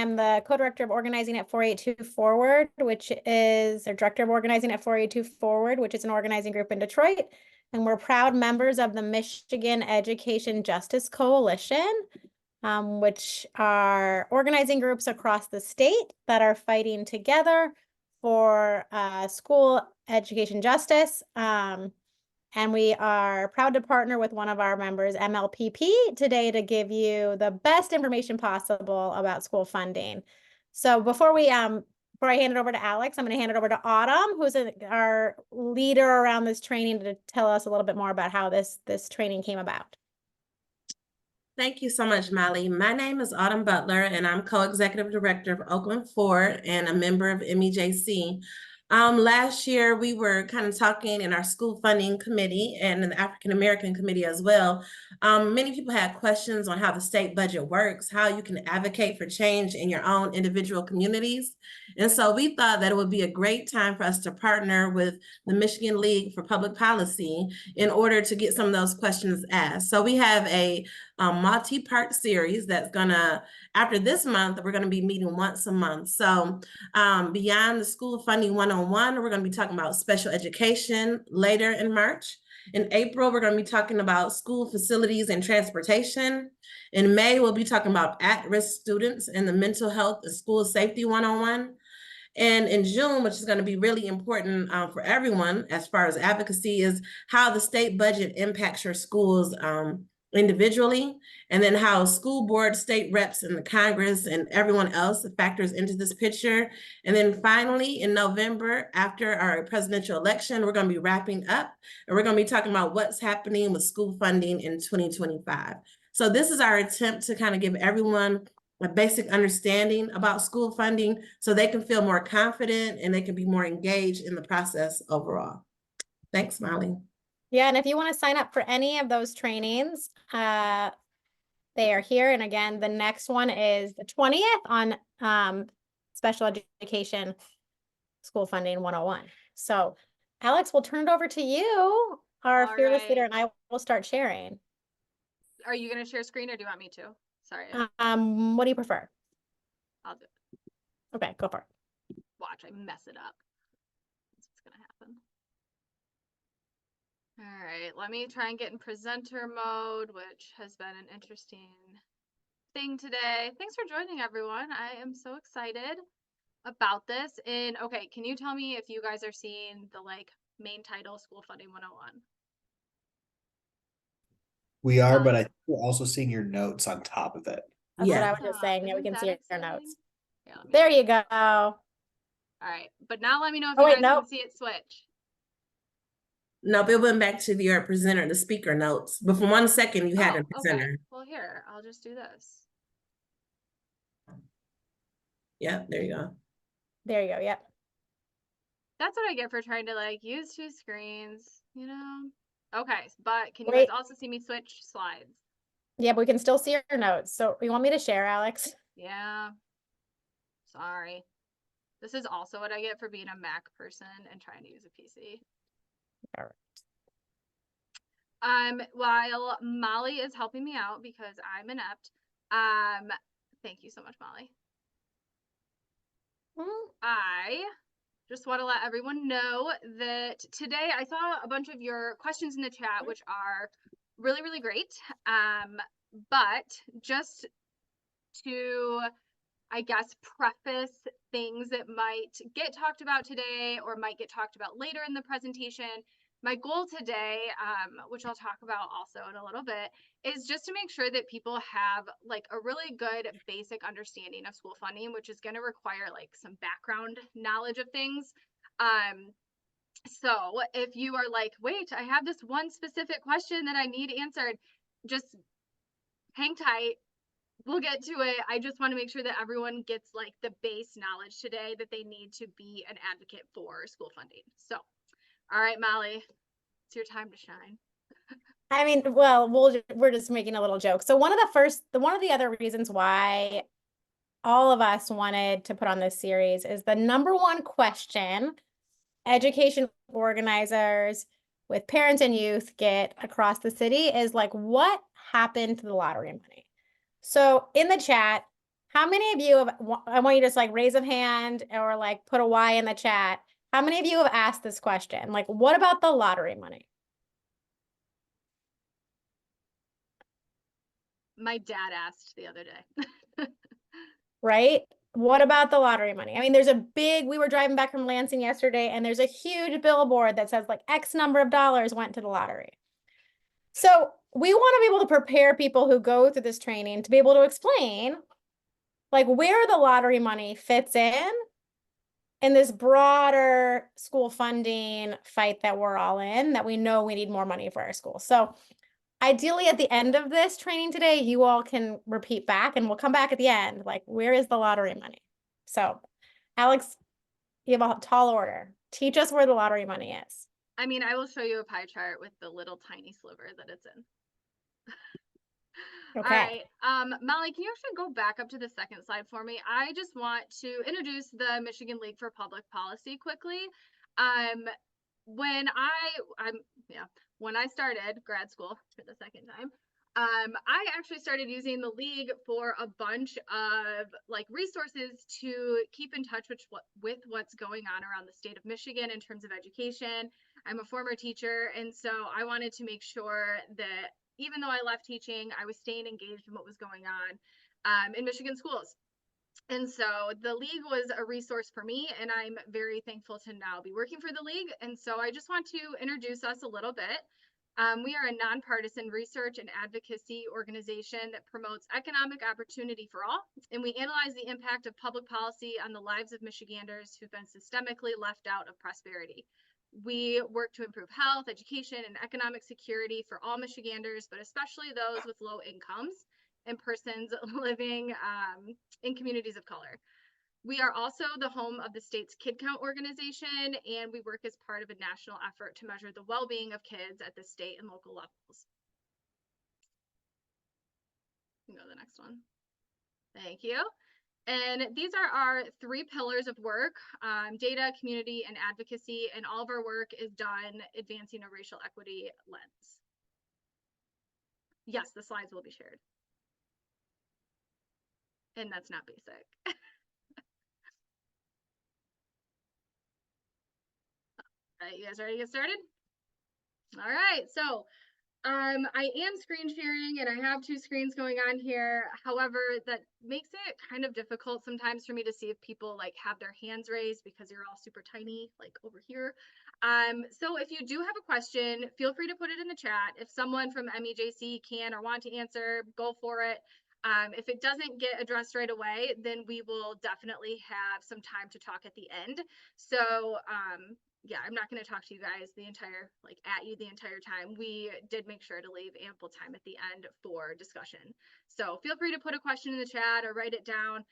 am the co-director of organizing at 482 Forward, which is, or director of organizing at 482 Forward, which is an organizing group in Detroit. And we're proud members of the Michigan Education Justice Coalition, which are organizing groups across the state that are fighting together for school education justice. And we are proud to partner with one of our members, MLPP, today to give you the best information possible about school funding. So before I hand it over to Alex, I'm going to hand it over to Autumn, who's our leader around this training, to tell us a little bit more about how this training came about. Thank you so much, Molly. My name is Autumn Butler, and I'm co-executive director of Oakland Ford and a member of MEJC. Last year, we were kind of talking in our school funding committee and in the African American committee as well. Many people had questions on how the state budget works, how you can advocate for change in your own individual communities. And so we thought that it would be a great time for us to partner with the Michigan League for Public Policy in order to get some of those questions asked. So we have a multi-part series that's gonna, after this month, we're gonna be meeting once a month. So beyond the School Funding 101, we're gonna be talking about special education later in March. In April, we're gonna be talking about school facilities and transportation. In May, we'll be talking about at-risk students and the mental health and school safety 101. And in June, which is going to be really important for everyone as far as advocacy, is how the state budget impacts your schools individually, and then how school board, state reps, and the Congress and everyone else factors into this picture. And then finally, in November, after our presidential election, we're going to be wrapping up, and we're going to be talking about what's happening with school funding in 2025. So this is our attempt to kind of give everyone a basic understanding about school funding so they can feel more confident and they can be more engaged in the process overall. Thanks, Molly. Yeah, and if you want to sign up for any of those trainings, they are here. And again, the next one is the 20th on special education school funding 101. So Alex, we'll turn it over to you, our fearless leader, and I will start sharing. Are you going to share screen or do you want me to? Sorry. What do you prefer? I'll do it. Okay, go for it. Watch, I mess it up. That's what's going to happen. All right, let me try and get in presenter mode, which has been an interesting thing today. Thanks for joining, everyone. I am so excited about this. And okay, can you tell me if you guys are seeing the main title, School Funding 101? We are, but I think we're also seeing your notes on top of it. That's what I was just saying. Yeah, we can see your notes. Yeah, there you go. All right, but now let me know if you guys can see it switch. Nope, it went back to your presenter, the speaker notes. But for 1 second, you had a presenter. Okay. Well, here, I'll just do this. Yeah, there you go. There you go, yep. That's what I get for trying to use two screens, you know? Okay, but can you guys also see me switch slides? Yeah, but we can still see your notes. So you want me to share, Alex? Yeah. Sorry. This is also what I get for being a Mac person and trying to use a PC. All right. While Molly is helping me out because I'm inept, thank you so much, Molly. I just want to let everyone know that today I saw a bunch of your questions in the chat, which are really, really great. But just to, I guess, preface things that might get talked about today or might get talked about later in the presentation, my goal today, which I'll talk about also in a little bit, is just to make sure that people have a really good basic understanding of school funding, which is going to require some background knowledge of things. So if you are wait, I have this one specific question that I need answered, just hang tight. We'll get to it. I just want to make sure that everyone gets the base knowledge today that they need to be an advocate for school funding. So, all right, Molly, it's your time to shine. I mean, well, we're just making a little joke. So one of the other reasons why all of us wanted to put on this series is the number one question education organizers with parents and youth get across the city is what happened to the lottery money? So in the chat, How many of you have, I want you to just like raise a hand or like put a Y in the chat. How many of you have asked this question? Like, what about the lottery money? My dad asked the other day. Right? What about the lottery money? I mean, there's a big, we were driving back from Lansing yesterday and there's a huge billboard that says like X number of dollars went to the lottery. So we want to be able to prepare people who go through this training to be able to explain like where the lottery money fits in this broader school funding fight that we're all in, that we know we need more money for our schools. So ideally at the end of this training today, you all can repeat back and we'll come back at the end, like where is the lottery money? So Alex, you have a tall order. Teach us where the lottery money is. I mean, I will show you a pie chart with the little tiny sliver that it's in. Okay. All right. Molly, can you actually go back up to the second slide for me? I just want to introduce the Michigan League for Public Policy quickly. When I started grad school for the second time, I actually started using the league for a bunch of like resources to keep in touch with what's going on around the state of Michigan in terms of education. I'm a former teacher, and so I wanted to make sure that even though I left teaching, I was staying engaged in what was going on in Michigan schools. And so the league was a resource for me, and I'm very thankful to now be working for the league. And so I just want to introduce us a little bit. We are a nonpartisan research and advocacy organization that promotes economic opportunity for all, and we analyze the impact of public policy on the lives of Michiganders who've been systemically left out of prosperity. We work to improve health, education, and economic security for all Michiganders, but especially those with low incomes and persons living in communities of color. We are also the home of the state's Kid Count organization, and we work as part of a national effort to measure the well-being of kids at the state and local levels. You can go to the next one. Thank you. And these are our 3 pillars of work: data, community, and advocacy. And all of our work is done advancing a racial equity lens. Yes, the slides will be shared. And that's not basic. All right, you guys ready to get started? All right, so I am screen sharing and I have 2 screens going on here. However, that makes it kind of difficult sometimes for me to see if people like have their hands raised because you're all super tiny, like over here. So if you do have a question, feel free to put it in the chat. If someone from MEJC can or want to answer, go for it. If it doesn't get addressed right away, then we will definitely have some time to talk at the end. So yeah, I'm not going to talk to you guys the entire time. We did make sure to leave ample time at the end for discussion. So feel free to put a question in the chat or write it down.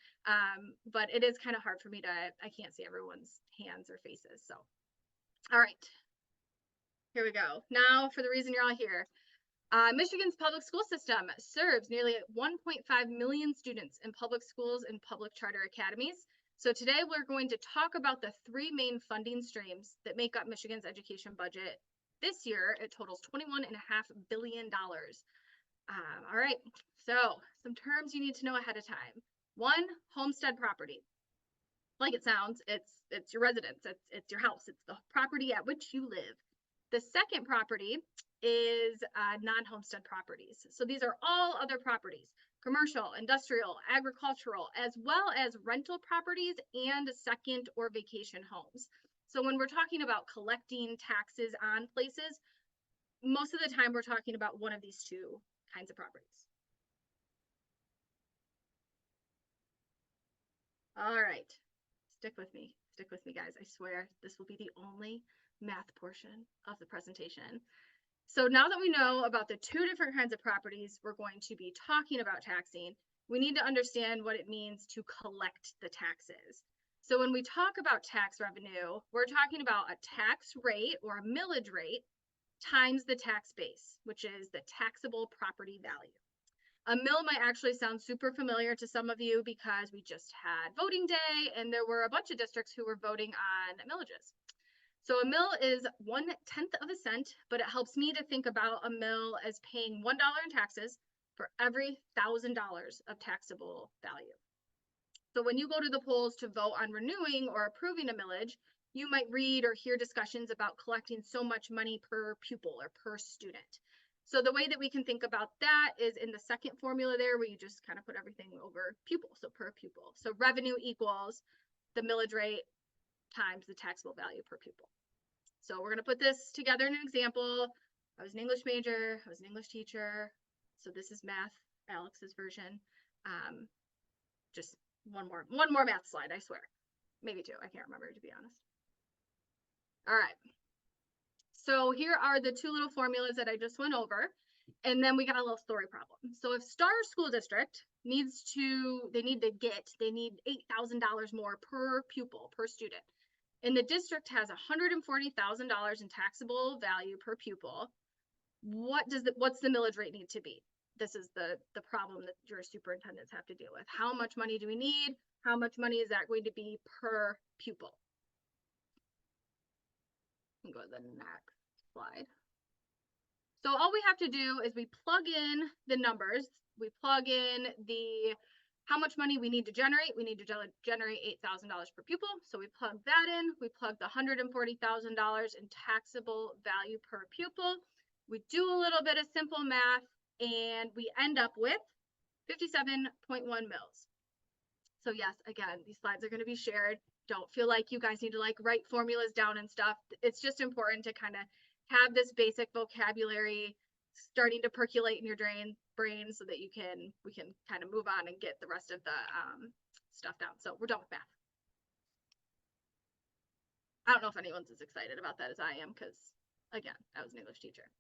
But it is kind of hard for me I can't see everyone's hands or faces. So, all right, here we go. Now for the reason you're all here. Michigan's public school system serves nearly 1.5 million students in public schools and public charter academies. So today we're going to talk about the 3 main funding streams that make up Michigan's education budget. This year, it totals $21.5 billion. All right, so some terms you need to know ahead of time. 1, homestead property. Like it sounds, it's your residence, it's your house, it's the property at which you live. The second property is non-homestead properties. So these are all other properties: commercial, industrial, agricultural, as well as rental properties and second or vacation homes. So when we're talking about collecting taxes on places, most of the time we're talking about one of these 2 kinds of properties. All right, stick with me guys. I swear this will be the only math portion of the presentation. So now that we know about the 2 different kinds of properties we're going to be talking about taxing, we need to understand what it means to collect the taxes. So when we talk about tax revenue, we're talking about a tax rate or a millage rate times the tax base, which is the taxable property value. A mill might actually sound super familiar to some of you because we just had voting day and there were a bunch of districts who were voting on millages. So a mill is 1/10 of a cent, but it helps me to think about a mill as paying $1 in taxes for every $1,000 of taxable value. So when you go to the polls to vote on renewing or approving a millage, you might read or hear discussions about collecting so much money per pupil or per student. So the way that we can think about that is in the second formula there, where you just kind of put everything over pupil, so per pupil. So revenue equals the millage rate times the taxable value per pupil. So we're going to put this together in an example. I was an English major, I was an English teacher. So this is math, Alex's version. Just one more math slide, I swear. Maybe two, I can't remember, to be honest. All right. So here are the two little formulas that I just went over. And then we got a little story problem. So if Star School District needs $8,000 more per pupil, per student, and the district has $140,000 in taxable value per pupil, what's the millage rate need to be? This is the problem that your superintendents have to deal with. How much money do we need? How much money is that going to be per pupil? Go to the next slide. So all we have to do is we plug in the numbers. We plug in how much money we need to generate. We need to generate $8,000 per pupil. So we plug that in. We plug the $140,000 in taxable value per pupil. We do a little bit of simple math, and we end up with 57.1 mils. So yes, again, these slides are going to be shared. Don't feel like you guys need to write formulas down and stuff. It's just important to kind of have this basic vocabulary starting to percolate in your brain so that we can kind of move on and get the rest of the stuff down. So we're done with math. I don't know if anyone's as excited about that as I am, because again, I was an English teacher.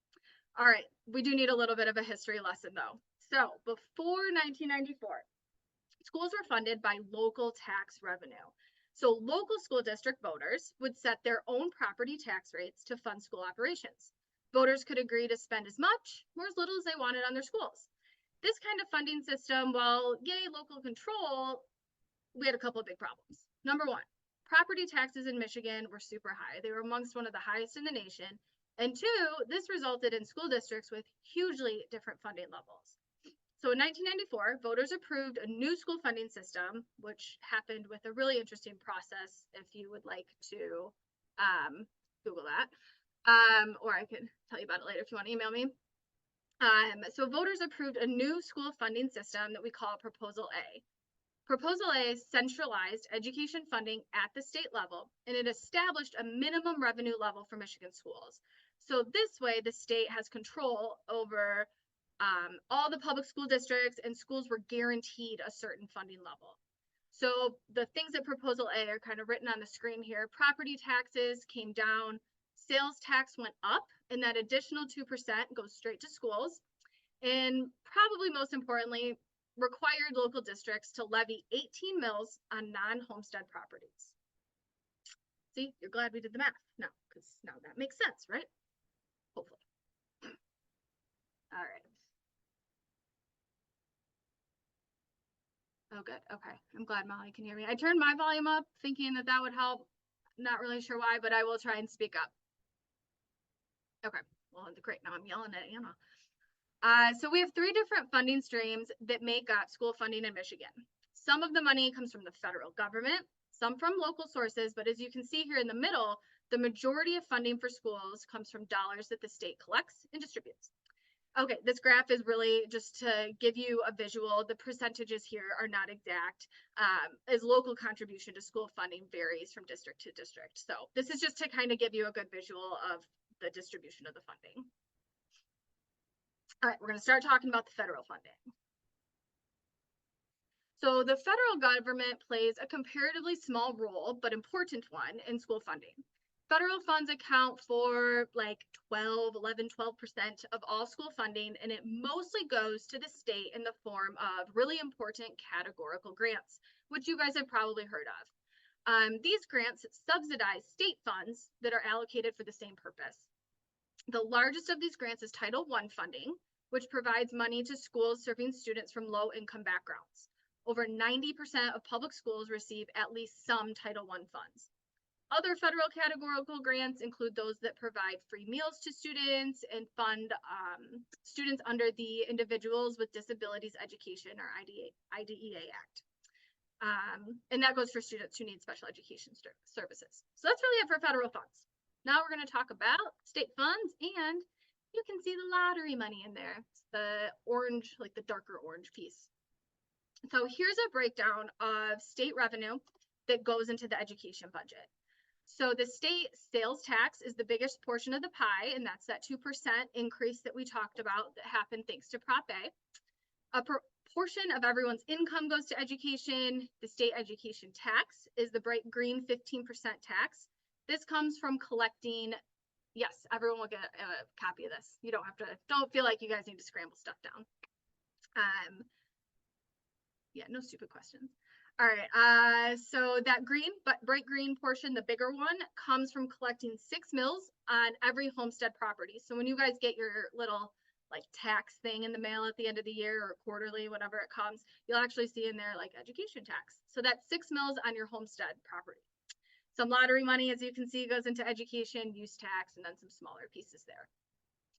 All right, we do need a little bit of a history lesson though. So before 1994, schools were funded by local tax revenue. So local school district voters would set their own property tax rates to fund school operations. Voters could agree to spend as much or as little as they wanted on their schools. This kind of funding system, while getting local control, we had a couple of big problems. Number one, property taxes in Michigan were super high. They were amongst one of the highest in the nation. And two, this resulted in school districts with hugely different funding levels. So in 1994, voters approved a new school funding system, which happened with a really interesting process if you would like to Google that. Or I can tell you about it later if you want to email me. So voters approved a new school funding system that we call Proposal A. Proposal A centralized education funding at the state level, and it established a minimum revenue level for Michigan schools. So this way, the state has control over all the public school districts, and schools were guaranteed a certain funding level. So the things that Proposal A are kind of written on the screen here. Property taxes came down, sales tax went up, and that additional 2% goes straight to schools. And probably most importantly, required local districts to levy 18 mills on non-homestead properties. See, you're glad we did the math now, because now that makes sense, right? Hopefully. All right. Oh, good. Okay. I'm glad Molly can hear me. I turned my volume up thinking that that would help. Not really sure why, but I will try and speak up. Okay. Well, great. Now I'm yelling at Anna. So we have three different funding streams that make up school funding in Michigan. Some of the money comes from the federal government, some from local sources, but as you can see here in the middle, the majority of funding for schools comes from dollars that the state collects and distributes. Okay, this graph is really just to give you a visual. The percentages here are not exact, as local contribution to school funding varies from district to district. So this is just to kind of give you a good visual of the distribution of the funding. All right, we're going to start talking about the federal funding. So the federal government plays a comparatively small role, but important one in school funding. Federal funds account for like 12% of all school funding, and it mostly goes to the state in the form of really important categorical grants, which you guys have probably heard of. These grants subsidize state funds that are allocated for the same purpose. The largest of these grants is Title I funding, which provides money to schools serving students from low-income backgrounds. Over 90% of public schools receive at least some Title I funds. Other federal categorical grants include those that provide free meals to students and fund students under the Individuals with Disabilities Education, or IDEA Act. And that goes for students who need special education services. So that's really it for federal funds. Now we're going to talk about state funds, and you can see the lottery money in there. It's the orange, like the darker orange piece. So here's a breakdown of state revenue that goes into the education budget. So the state sales tax is the biggest portion of the pie, and that's that 2% increase that we talked about that happened thanks to Prop A. A portion of everyone's income goes to education. The state education tax is the bright green 15% tax. This comes from collecting, yes, everyone will get a copy of this. You don't have to, don't feel like you guys need to scramble stuff down. Yeah, no stupid questions. All right, so that green, but bright green portion, the bigger one, comes from collecting 6 mills on every homestead property. So when you guys get your little like tax thing in the mail at the end of the year or quarterly, whenever it comes, you'll actually see in there like education tax. So that's 6 mills on your homestead property. Some lottery money, as you can see, goes into education, use tax, and then some smaller pieces there.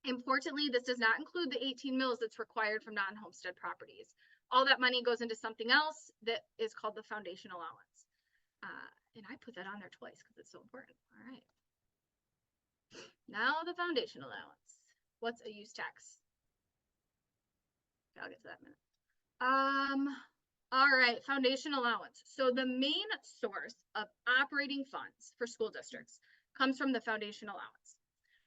Importantly, this does not include the 18 mills that's required from non-homestead properties. All that money goes into something else that is called the foundation allowance. And I put that on there twice because it's so important. All right. Now the foundation allowance. What's a use tax? I'll get to that in a minute. All right, foundation allowance. So the main source of operating funds for school districts comes from the foundation allowance.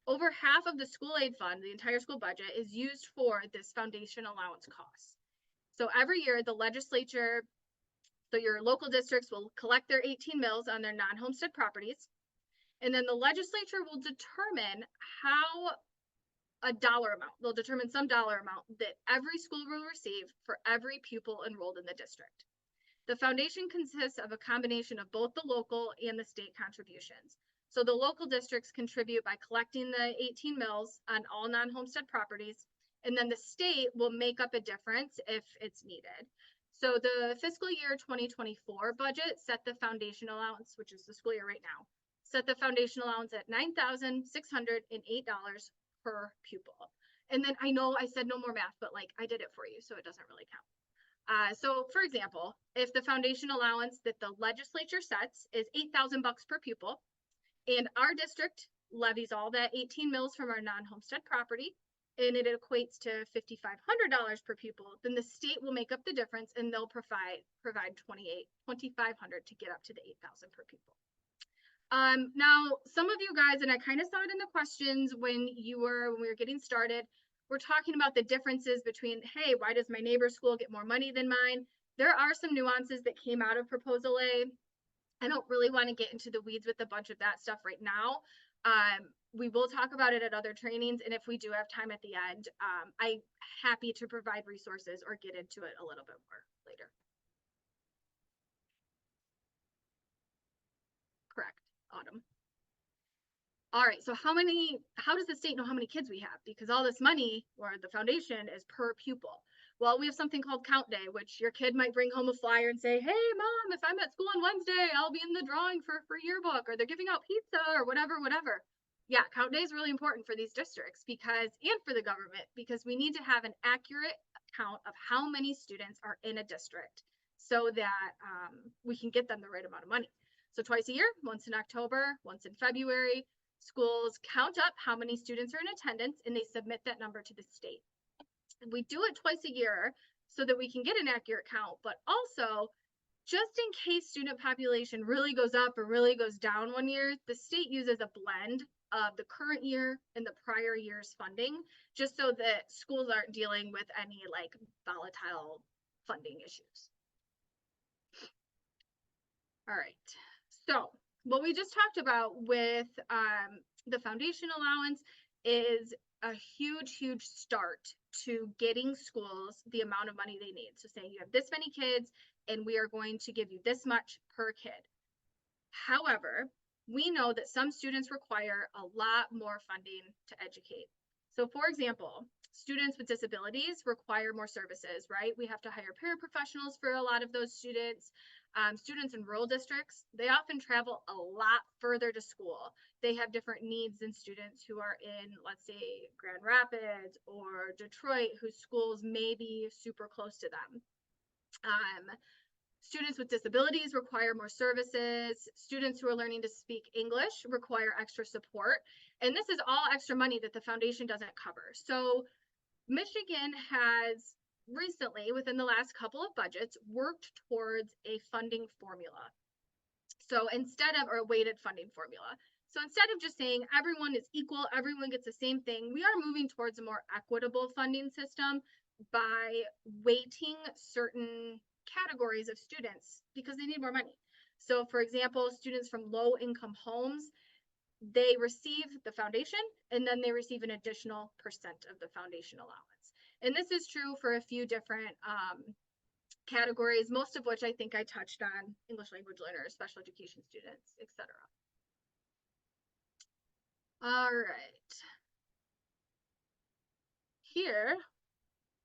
Over half of the school aid fund, the entire school budget, is used for this foundation allowance cost. So every year the legislature, so your local districts will collect their 18 mills on their non-homestead properties. And then the legislature will determine a dollar amount. They'll determine some dollar amount that every school will receive for every pupil enrolled in the district. The foundation consists of a combination of both the local and the state contributions. So the local districts contribute by collecting the 18 mills on all non-homestead properties, and then the state will make up a difference if it's needed. So the fiscal year 2024 budget set the foundation allowance, which is the school year right now, set the foundation allowance at $9,608 per pupil. And then I know I said no more math, but like I did it for you, so it doesn't really count. So for example, if the foundation allowance that the legislature sets is $8,000 per pupil, and our district levies all that 18 mills from our non-homestead property, and it equates to $5,500 per pupil, then the state will make up the difference and they'll provide $2,500 to get up to the $8,000 per pupil. Now, some of you guys, and I kind of saw it in the questions when we were getting started, we're talking about the differences between, hey, why does my neighbor's school get more money than mine? There are some nuances that came out of Proposal A. I don't really want to get into the weeds with a bunch of that stuff right now. We will talk about it at other trainings, and if we do have time at the end, I'm happy to provide resources or get into it a little bit more later. Correct, Autumn. All right, so how does the state know how many kids we have? Because all this money, or the foundation, is per pupil. Well, we have something called Count Day, which your kid might bring home a flyer and say, hey, Mom, if I'm at school on Wednesday, I'll be in the drawing for yearbook, or they're giving out pizza, or whatever. Yeah, Count Day is really important for these districts and for the government, because we need to have an accurate count of how many students are in a district so that we can get them the right amount of money. So twice a year, once in October, once in February, schools count up how many students are in attendance and they submit that number to the state. And we do it twice a year so that we can get an accurate count, but also just in case student population really goes up or really goes down one year, the state uses a blend of the current year and the prior year's funding, just so that schools aren't dealing with any like volatile funding issues. All right, so what we just talked about with the foundation allowance is a huge start to getting schools the amount of money they need. So saying you have this many kids and we are going to give you this much per kid. However, we know that some students require a lot more funding to educate. So for example, students with disabilities require more services, right? We have to hire paraprofessionals for a lot of those students. Students in rural districts, they often travel a lot further to school. They have different needs than students who are in, let's say, Grand Rapids or Detroit, whose schools may be super close to them. Students with disabilities require more services. Students who are learning to speak English require extra support. And this is all extra money that the foundation doesn't cover. So Michigan has recently, within the last couple of budgets, worked towards a funding formula. So instead of, or a weighted funding formula. So instead of just saying everyone is equal, everyone gets the same thing, we are moving towards a more equitable funding system by weighting certain categories of students because they need more money. So for example, students from low income homes, they receive the foundation and then they receive an additional percent of the foundation allowance. And this is true for a few different categories, most of which I think I touched on: English language learners, special education students, etc. All right. Here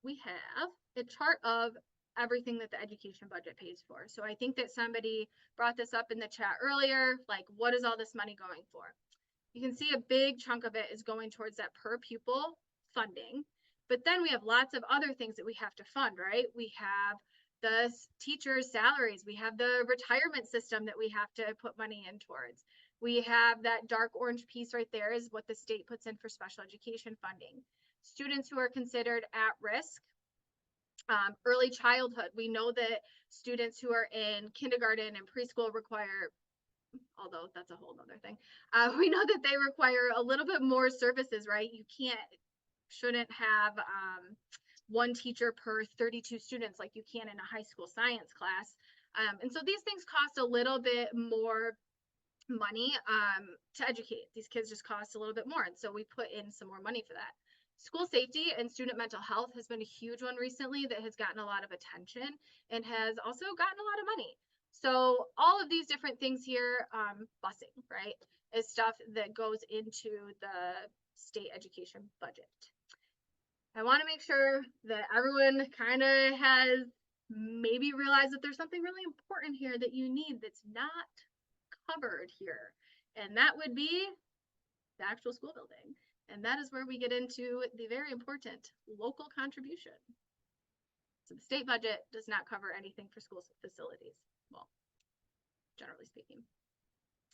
we have a chart of everything that the education budget pays for. So I think that somebody brought this up in the chat earlier, like, what is all this money going for? You can see a big chunk of it is going towards that per pupil funding. But then we have lots of other things that we have to fund, right? We have the teachers' salaries. We have the retirement system that we have to put money in towards. We have that dark orange piece right there is what the state puts in for special education funding. Students who are considered at risk, early childhood. We know that students who are in kindergarten and preschool require, although that's a whole nother thing. We know that they require a little bit more services, right? You shouldn't have one teacher per 32 students like you can in a high school science class. And so these things cost a little bit more money to educate. These kids just cost a little bit more. And so we put in some more money for that. School safety and student mental health has been a huge one recently that has gotten a lot of attention and has also gotten a lot of money. So all of these different things here, busing, right, is stuff that goes into the state education budget. I want to make sure that everyone kind of has maybe realized that there's something really important here that you need that's not covered here. And that would be the actual school building. And that is where we get into the very important local contribution. So the state budget does not cover anything for school facilities. Well, generally speaking.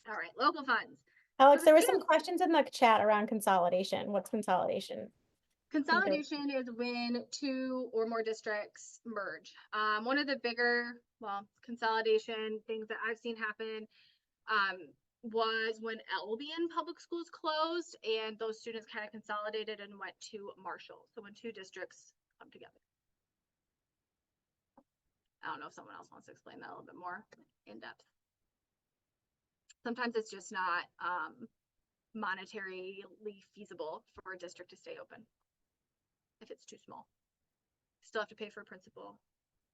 All right, local funds. Alex, there were some questions in the chat around consolidation. What's consolidation? Consolidation is when two or more districts merge. One of the bigger, consolidation things that I've seen happen was when Albion Public Schools closed and those students kind of consolidated and went to Marshall. So when two districts come together. I don't know if someone else wants to explain that a little bit more in depth. Sometimes it's just not monetarily feasible for a district to stay open if it's too small. Still have to pay for a principal,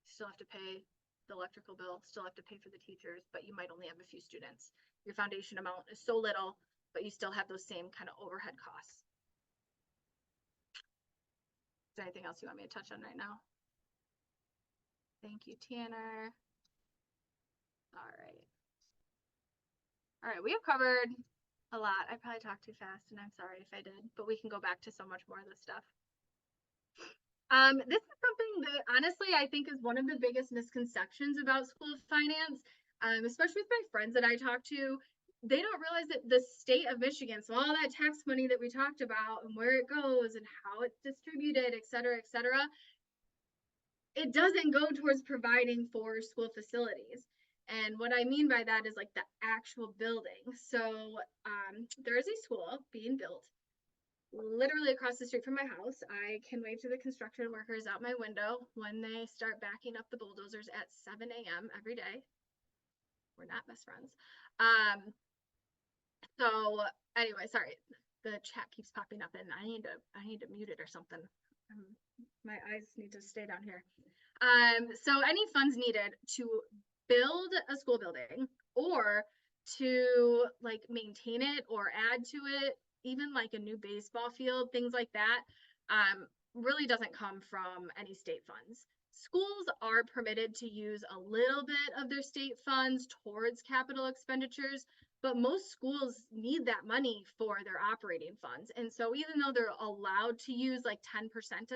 still have to pay the electrical bill, still have to pay for the teachers, but you might only have a few students. Your foundation amount is so little, but you still have those same kind of overhead costs. Is there anything else you want me to touch on right now? Thank you, Tanner. All right. All right, we have covered a lot. I probably talked too fast and I'm sorry if I did, but we can go back to so much more of this stuff. This is something that honestly I think is one of the biggest misconceptions about school finance, especially with my friends that I talk to. They don't realize that the state of Michigan, so all that tax money that we talked about and where it goes and how it's distributed, et cetera, it doesn't go towards providing for school facilities. And what I mean by that is like the actual building. So there is a school being built literally across the street from my house. I can wave to the construction workers out my window when they start backing up the bulldozers at 7 a.m. every day. We're not best friends. So anyway, sorry, the chat keeps popping up and I need to mute it or something. My eyes need to stay down here. So any funds needed to build a school building or to like maintain it or add to it, even like a new baseball field, things like that, really doesn't come from any state funds. Schools are permitted to use a little bit of their state funds towards capital expenditures, but most schools need that money for their operating funds. And so even though they're allowed to use like 10%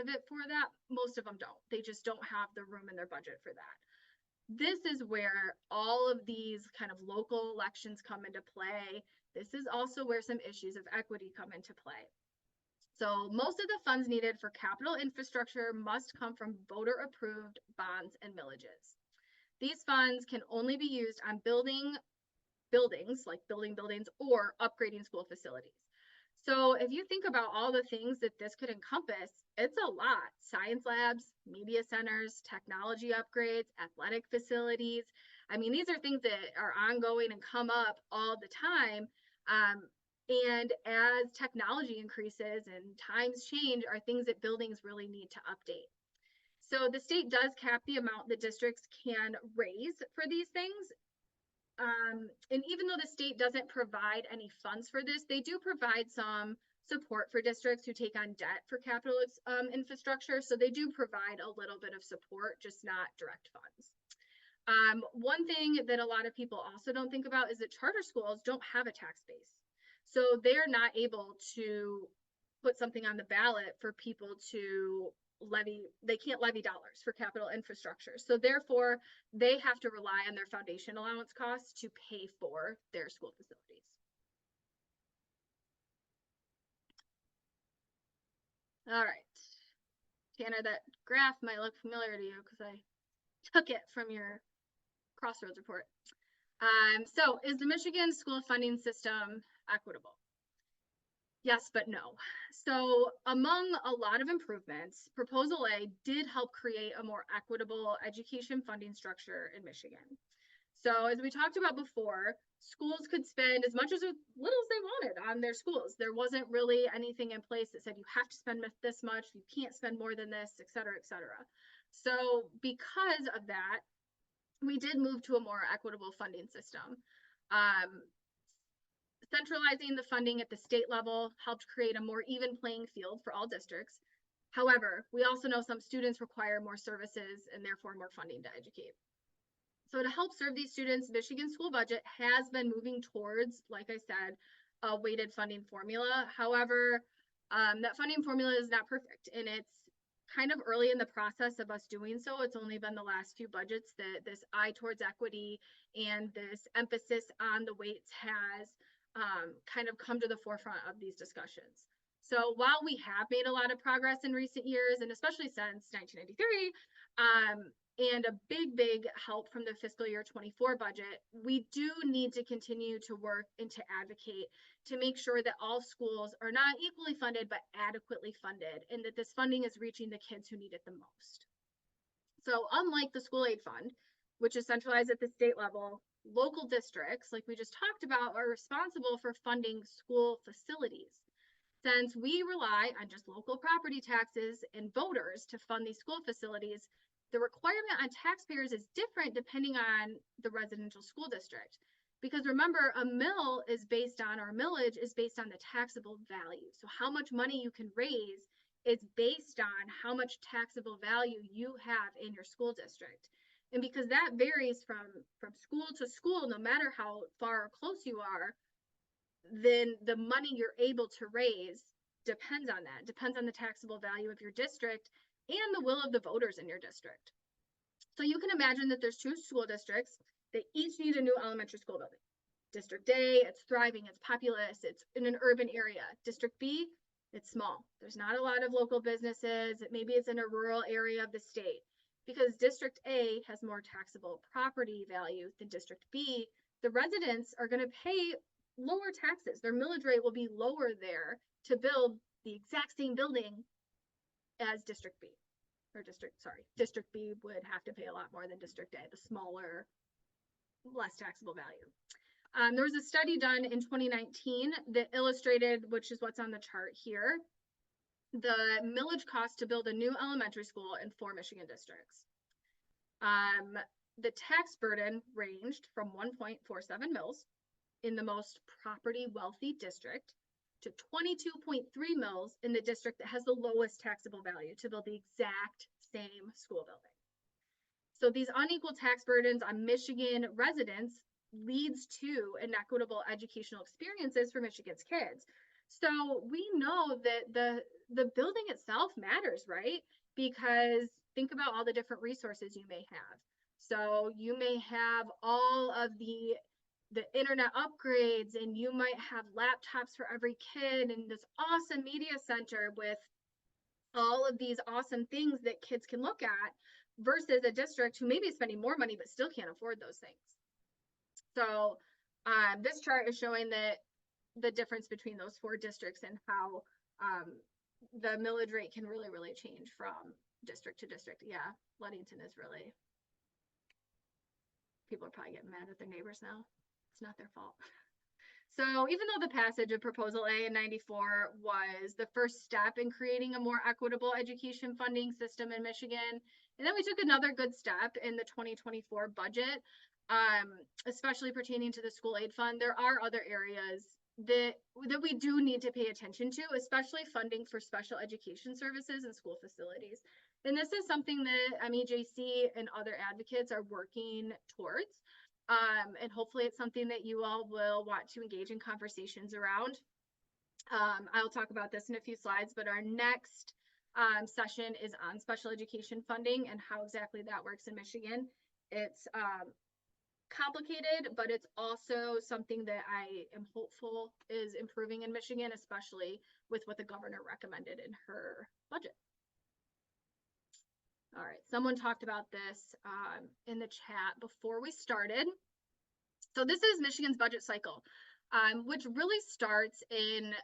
of it for that, most of them don't. They just don't have the room in their budget for that. this is where all of these kind of local elections come into play. This is also where some issues of equity come into play. So most of the funds needed for capital infrastructure must come from voter-approved bonds and millages. These funds can only be used on buildings, like building buildings, or upgrading school facilities. So if you think about all the things that this could encompass, it's a lot. Science labs, media centers, technology upgrades, athletic facilities. I mean, these are things that are ongoing and come up all the time. And as technology increases and times change, are things that buildings really need to update. So the state does cap the amount that districts can raise for these things. And even though the state doesn't provide any funds for this, they do provide some support for districts who take on debt for capital infrastructure. So they do provide a little bit of support, just not direct funds. One thing that a lot of people also don't think about is that charter schools don't have a tax base. So they're not able to put something on the ballot for people to levy. They can't levy dollars for capital infrastructure. So therefore, they have to rely on their foundation allowance costs to pay for their school facilities. All right. Tanner, that graph might look familiar to you because I took it from your Crossroads report. So is the Michigan school funding system equitable? Yes, but no. So among a lot of improvements, Proposal A did help create a more equitable education funding structure in Michigan. So as we talked about before, schools could spend as much as little as they wanted on their schools. There wasn't really anything in place that said you have to spend this much, you can't spend more than this, et cetera, et cetera. So because of that, we did move to a more equitable funding system. Centralizing the funding at the state level helped create a more even playing field for all districts. However, we also know some students require more services and therefore more funding to educate. So to help serve these students, Michigan school budget has been moving towards, like I said, a weighted funding formula. However, that funding formula is not perfect, and it's kind of early in the process of us doing so. It's only been the last few budgets that this eye towards equity and this emphasis on the weights has kind of come to the forefront of these discussions. So while we have made a lot of progress in recent years, and especially since 1993, and a big help from the fiscal year 24 budget, we do need to continue to work and to advocate to make sure that all schools are not equally funded, but adequately funded, and that this funding is reaching the kids who need it the most. So unlike the school aid fund, which is centralized at the state level, local districts, like we just talked about, are responsible for funding school facilities. Since we rely on just local property taxes and voters to fund these school facilities, the requirement on taxpayers is different depending on the residential school district. Because remember, a mill is based on, or a millage is based on the taxable value. So how much money you can raise is based on how much taxable value you have in your school district. And because that varies from school to school, no matter how far or close you are, then the money you're able to raise depends on that, depends on the taxable value of your district and the will of the voters in your district. So you can imagine that there's two school districts. They each need a new elementary school building. District A, it's thriving, it's populous, it's in an urban area. District B, it's small. There's not a lot of local businesses. Maybe it's in a rural area of the state. Because District A has more taxable property value than District B, the residents are going to pay lower taxes. Their millage rate will be lower there to build the exact same building as District B. District B would have to pay a lot more than District A, the smaller, less taxable value. There was a study done in 2019 that illustrated, which is what's on the chart here, the millage cost to build a new elementary school in 4 Michigan districts. The tax burden ranged from 1.47 mils in the most property wealthy district to 22.3 mils in the district that has the lowest taxable value to build the exact same school building. So these unequal tax burdens on Michigan residents leads to inequitable educational experiences for Michigan's kids. So we know that the building itself matters, right? Because think about all the different resources you may have. So you may have all of the internet upgrades, and you might have laptops for every kid and this awesome media center with all of these awesome things that kids can look at, versus a district who may be spending more money but still can't afford those things. So this chart is showing that the difference between those 4 districts and how the millage rate can really change from district to district. Yeah, Ludington is really, people are probably getting mad at their neighbors now. It's not their fault. So even though the passage of Proposal A in 94 was the first step in creating a more equitable education funding system in Michigan, and then we took another good step in the 2024 budget, especially pertaining to the school aid fund, there are other areas that we do need to pay attention to, especially funding for special education services and school facilities. And this is something that MEJC and other advocates are working towards. And hopefully it's something that you all will want to engage in conversations around. I'll talk about this in a few slides, but our next session is on special education funding and how exactly that works in Michigan. It's complicated, but it's also something that I am hopeful is improving in Michigan, especially with what the governor recommended in her budget. All right, someone talked about this in the chat before we started. So this is Michigan's budget cycle, which really starts in,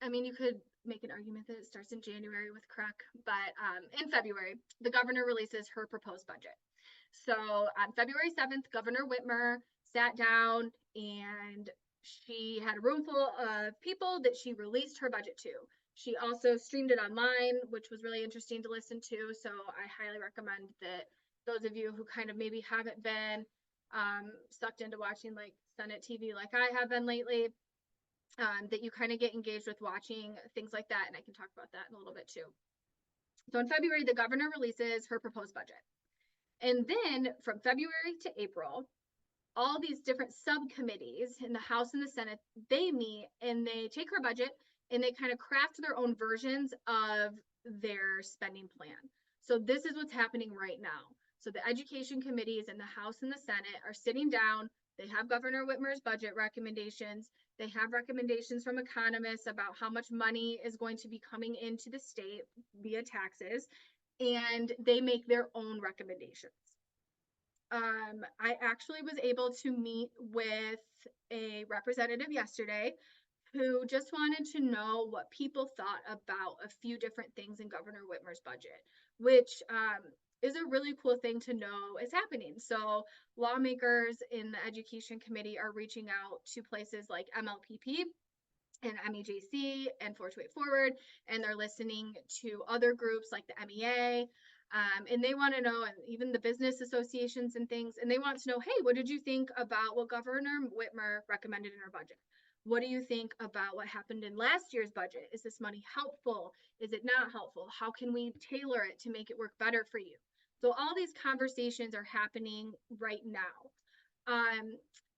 I mean, you could make an argument that it starts in January with CREC, but in February, the governor releases her proposed budget. So on February 7th, Governor Whitmer sat down and she had a room full of people that she released her budget to. She also streamed it online, which was really interesting to listen to. So I highly recommend that those of you who kind of maybe haven't been sucked into watching like Senate TV like I have been lately, that you kind of get engaged with watching things like that. And I can talk about that in a little bit too. So in February, the governor releases her proposed budget. And then from February to April, all these different subcommittees in the House and the Senate, they meet and they take her budget and they kind of craft their own versions of their spending plan. So this is what's happening right now. So the education committees in the House and the Senate are sitting down. They have Governor Whitmer's budget recommendations. They have recommendations from economists about how much money is going to be coming into the state via taxes, and they make their own recommendations. I actually was able to meet with a representative yesterday who just wanted to know what people thought about a few different things in Governor Whitmer's budget, which is a really cool thing to know is happening. So lawmakers in the education committee are reaching out to places like MLPP and MEJC and 428 Forward, and they're listening to other groups like the MEA, and they want to know, and even the business associations and things, and they want to know, hey, what did you think about what Governor Whitmer recommended in her budget? What do you think about what happened in last year's budget? Is this money helpful? Is it not helpful? How can we tailor it to make it work better for you? So all these conversations are happening right now.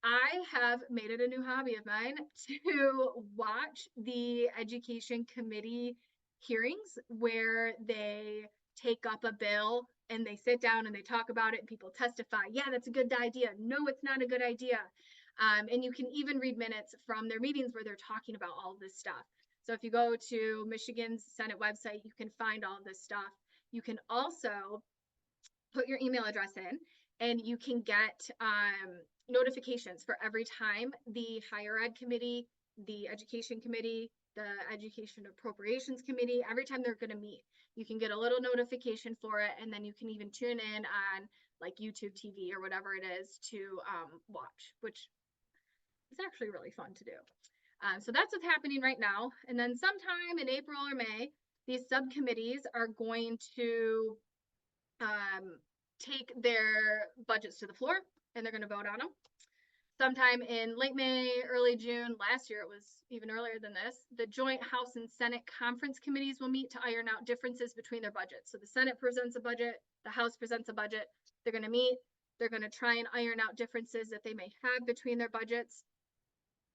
I have made it a new hobby of mine to watch the education committee hearings where they take up a bill and they sit down and they talk about it and people testify, yeah, that's a good idea. No, it's not a good idea. And you can even read minutes from their meetings where they're talking about all of this stuff. So if you go to Michigan's Senate website, you can find all of this stuff. You can also put your email address in and you can get notifications for every time the higher ed committee, the education committee, the education appropriations committee, every time they're going to meet, you can get a little notification for it. And then you can even tune in on like YouTube TV or whatever it is to watch, which is actually really fun to do. So that's what's happening right now. And then sometime in April or May, these subcommittees are going to take their budgets to the floor and they're going to vote on them. Sometime in late May, early June, last year it was even earlier than this, the joint House and Senate conference committees will meet to iron out differences between their budgets. So the Senate presents a budget, the House presents a budget, they're going to meet, they're going to try and iron out differences that they may have between their budgets.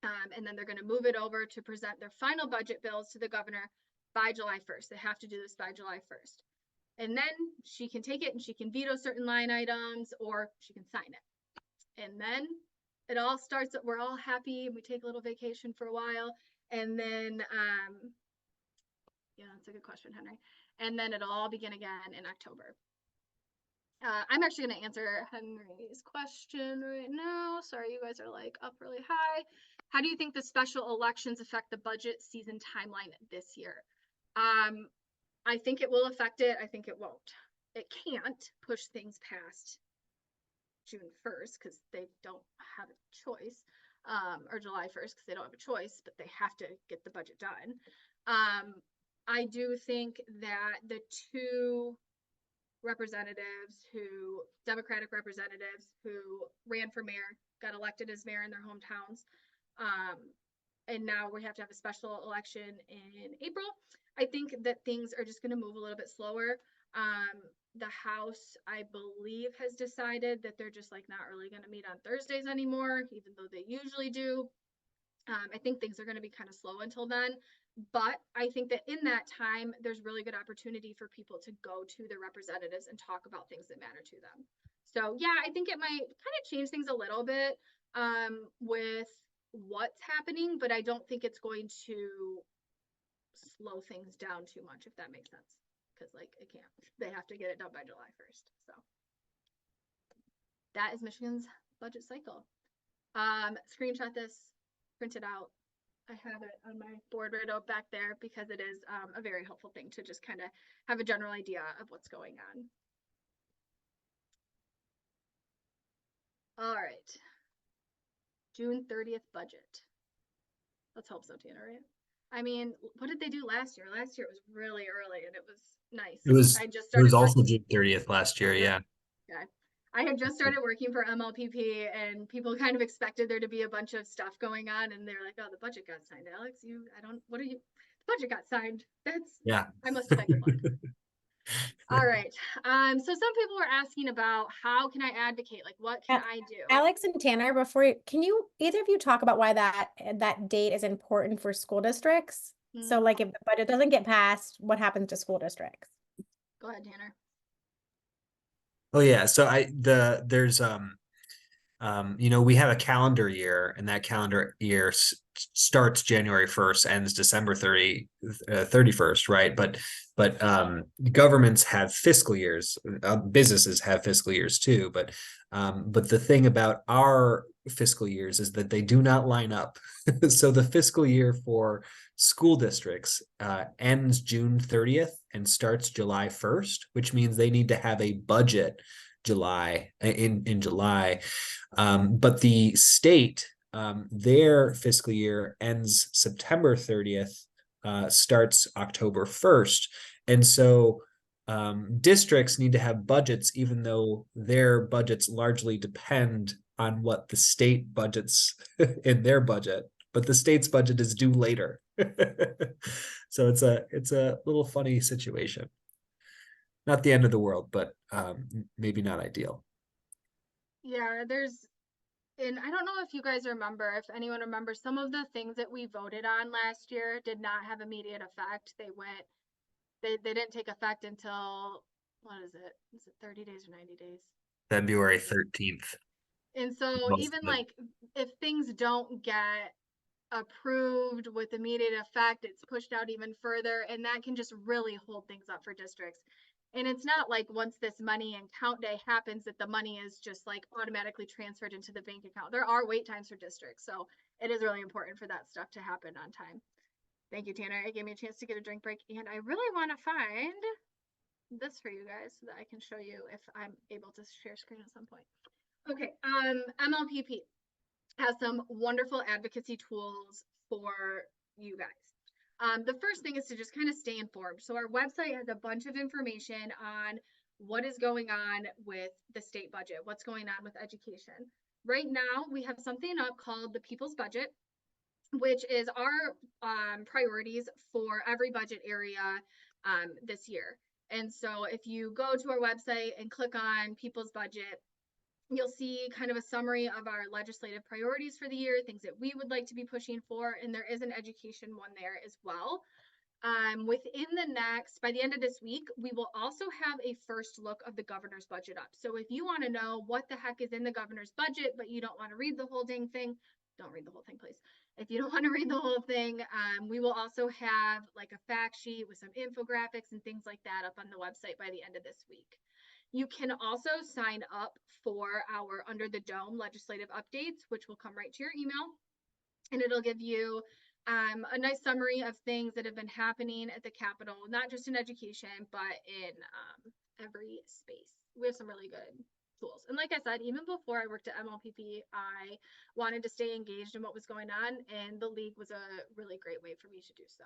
And then they're going to move it over to present their final budget bills to the governor by July 1st. They have to do this by July 1st. And then she can take it and she can veto certain line items, or she can sign it. And then it all starts, we're all happy and we take a little vacation for a while. And then, yeah, that's a good question, Henry. And then it'll all begin again in October. I'm actually going to answer Henry's question right now. Sorry, you guys are like up really high. How do you think the special elections affect the budget season timeline this year? I think it will affect it. I think it won't. It can't push things past June 1st because they don't have a choice, or July 1st because they don't have a choice, but they have to get the budget done. I do think that the two Democratic representatives who ran for mayor, got elected as mayor in their hometowns, and now we have to have a special election in April. I think that things are just going to move a little bit slower. The House, I believe, has decided that they're just like not really going to meet on Thursdays anymore, even though they usually do. I think things are going to be kind of slow until then. But I think that in that time, there's really good opportunity for people to go to their representatives and talk about things that matter to them. So yeah, I think it might kind of change things a little bit with what's happening, but I don't think it's going to slow things down too much, if that makes sense. Because like it can't. They have to get it done by July 1st. So that is Michigan's budget cycle. Screenshot this, print it out. I have it on my board right out back there because it is a very helpful thing to just kind of have a general idea of what's going on. All right. June 30th budget. Let's hope so, Tanner, right? I mean, what did they do last year? Last year it was really early and it was nice. I just It was started also working. June 30th last year, yeah. Yeah. I had just started working for MLPP and people kind of expected there to be a bunch of stuff going on and they're like, oh, the budget got signed, Alex. The budget got signed. Yeah. I must have had good luck. All right. So some people were asking about how can I advocate? Like, what can I do? Alex and Tanner, can you either of you talk about why that date is important for school districts? So like if the budget doesn't get passed, what happens to school districts? Go ahead, Tanner. Oh yeah. So there's we have a calendar year, and that calendar year starts January 1st, ends December 31st, right? But governments have fiscal years. Businesses have fiscal years too. But the thing about our fiscal years is that they do not line up. So the fiscal year for school districts ends June 30th and starts July 1st, which means they need to have a budget in July. But the state, their fiscal year ends September 30th, starts October 1st. And so districts need to have budgets, even though their budgets largely depend on what the state budgets in their budget, but the state's budget is due later. So it's a little funny situation. Not the end of the world, but maybe not ideal. Yeah, and I don't know if you guys remember, if anyone remembers, some of the things that we voted on last year did not have immediate effect. They didn't take effect until, what is it? Is it 30 days or 90 days? February 13th. And so even like if things don't get approved with immediate effect, it's pushed out even further, and that can just really hold things up for districts. And it's not like once this money and count day happens that the money is just like automatically transferred into the bank account. There are wait times for districts, so it is really important for that stuff to happen on time. Thank you, Tanner. It gave me a chance to get a drink break, and I really want to find this for you guys so that I can show you if I'm able to share screen at some point. Okay, MLPP has some wonderful advocacy tools for you guys. The first thing is to just kind of stay informed. So our website has a bunch of information on what is going on with the state budget, what's going on with education. Right now, we have something up called the People's Budget, which is our priorities for every budget area this year. And so if you go to our website and click on People's Budget, you'll see kind of a summary of our legislative priorities for the year, things that we would like to be pushing for, and there is an education one there as well. Within the next, by the end of this week, we will also have a first look of the governor's budget up. So if you want to know what the heck is in the governor's budget, but you don't want to read the whole dang thing, don't read the whole thing, please. If you don't want to read the whole thing, we will also have like a fact sheet with some infographics and things like that up on the website by the end of this week. You can also sign up for our Under the Dome legislative updates, which will come right to your email. And it'll give you a nice summary of things that have been happening at the Capitol, not just in education, but in every space. We have some really good tools. And like I said, even before I worked at MLPP, I wanted to stay engaged in what was going on, and the League was a really great way for me to do so.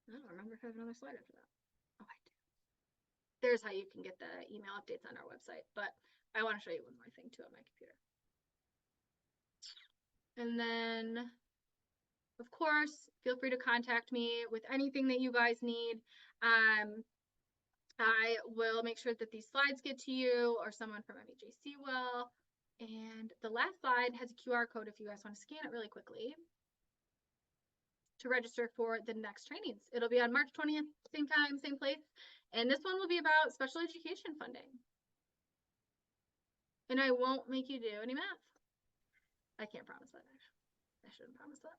I don't remember if I have another slide after that. Oh, I do. There's how you can get the email updates on our website, but I want to show you one more thing too on my computer. And then, of course, feel free to contact me with anything that you guys need. I will make sure that these slides get to you, or someone from MEJC will. And the last slide has a QR code if you guys want to scan it really quickly to register for the next trainings. It'll be on March 20th, same time, same place. And this one will be about special education funding. And I won't make you do any math. I can't promise that. I shouldn't promise that.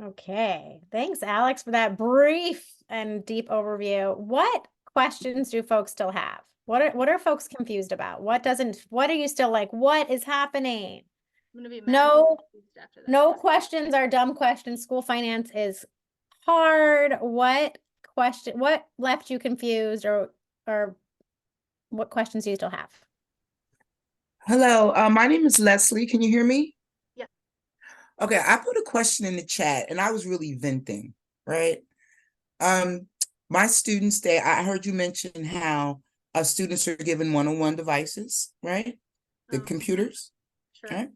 Okay, thanks, Alex, for that brief and deep overview. What questions do folks still have? What are folks confused about? What are you still like, what is happening? I'm gonna be No, after that. no questions are dumb questions. School finance is hard. What left you confused, or what questions do you still have? Hello, my name is Leslie. Can you hear me? Yeah. Okay, I put a question in the chat and I was really venting, right? My students, I heard you mention how students are given one-on-one devices, right? The computers, Sure. right?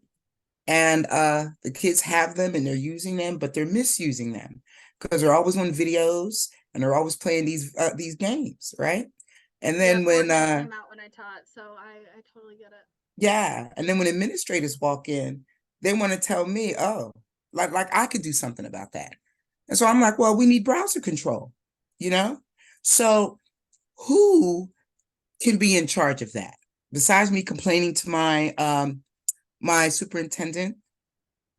And the kids have them and they're using them, but they're misusing them because they're always on videos and they're always playing these games, right? And then when Fortnite came out when I taught, so I totally get it. yeah, and then when administrators walk in, they want to tell me, oh, like I could do something about that. And so I'm like, well, we need browser control, you know? So who can be in charge of that? Besides me complaining to my my superintendent,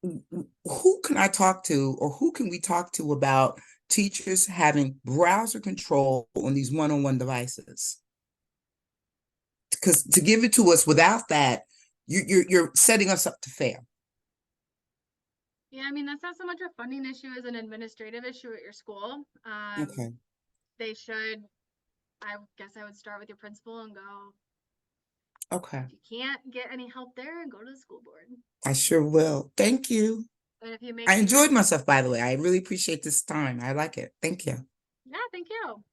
who can I talk to, or who can we talk to about teachers having browser control on these one-on-one devices? Because to give it to us without that, you're setting us up to fail. Yeah, I mean, that's not so much a funding issue as an administrative issue at your school. Okay. They should, I guess I would start with your principal and go, Okay. if you can't get any help there, go to the school board. I sure will. Thank you. And if you make I enjoyed myself, by the way. I really appreciate this time. I like it. Thank you. Yeah, thank you.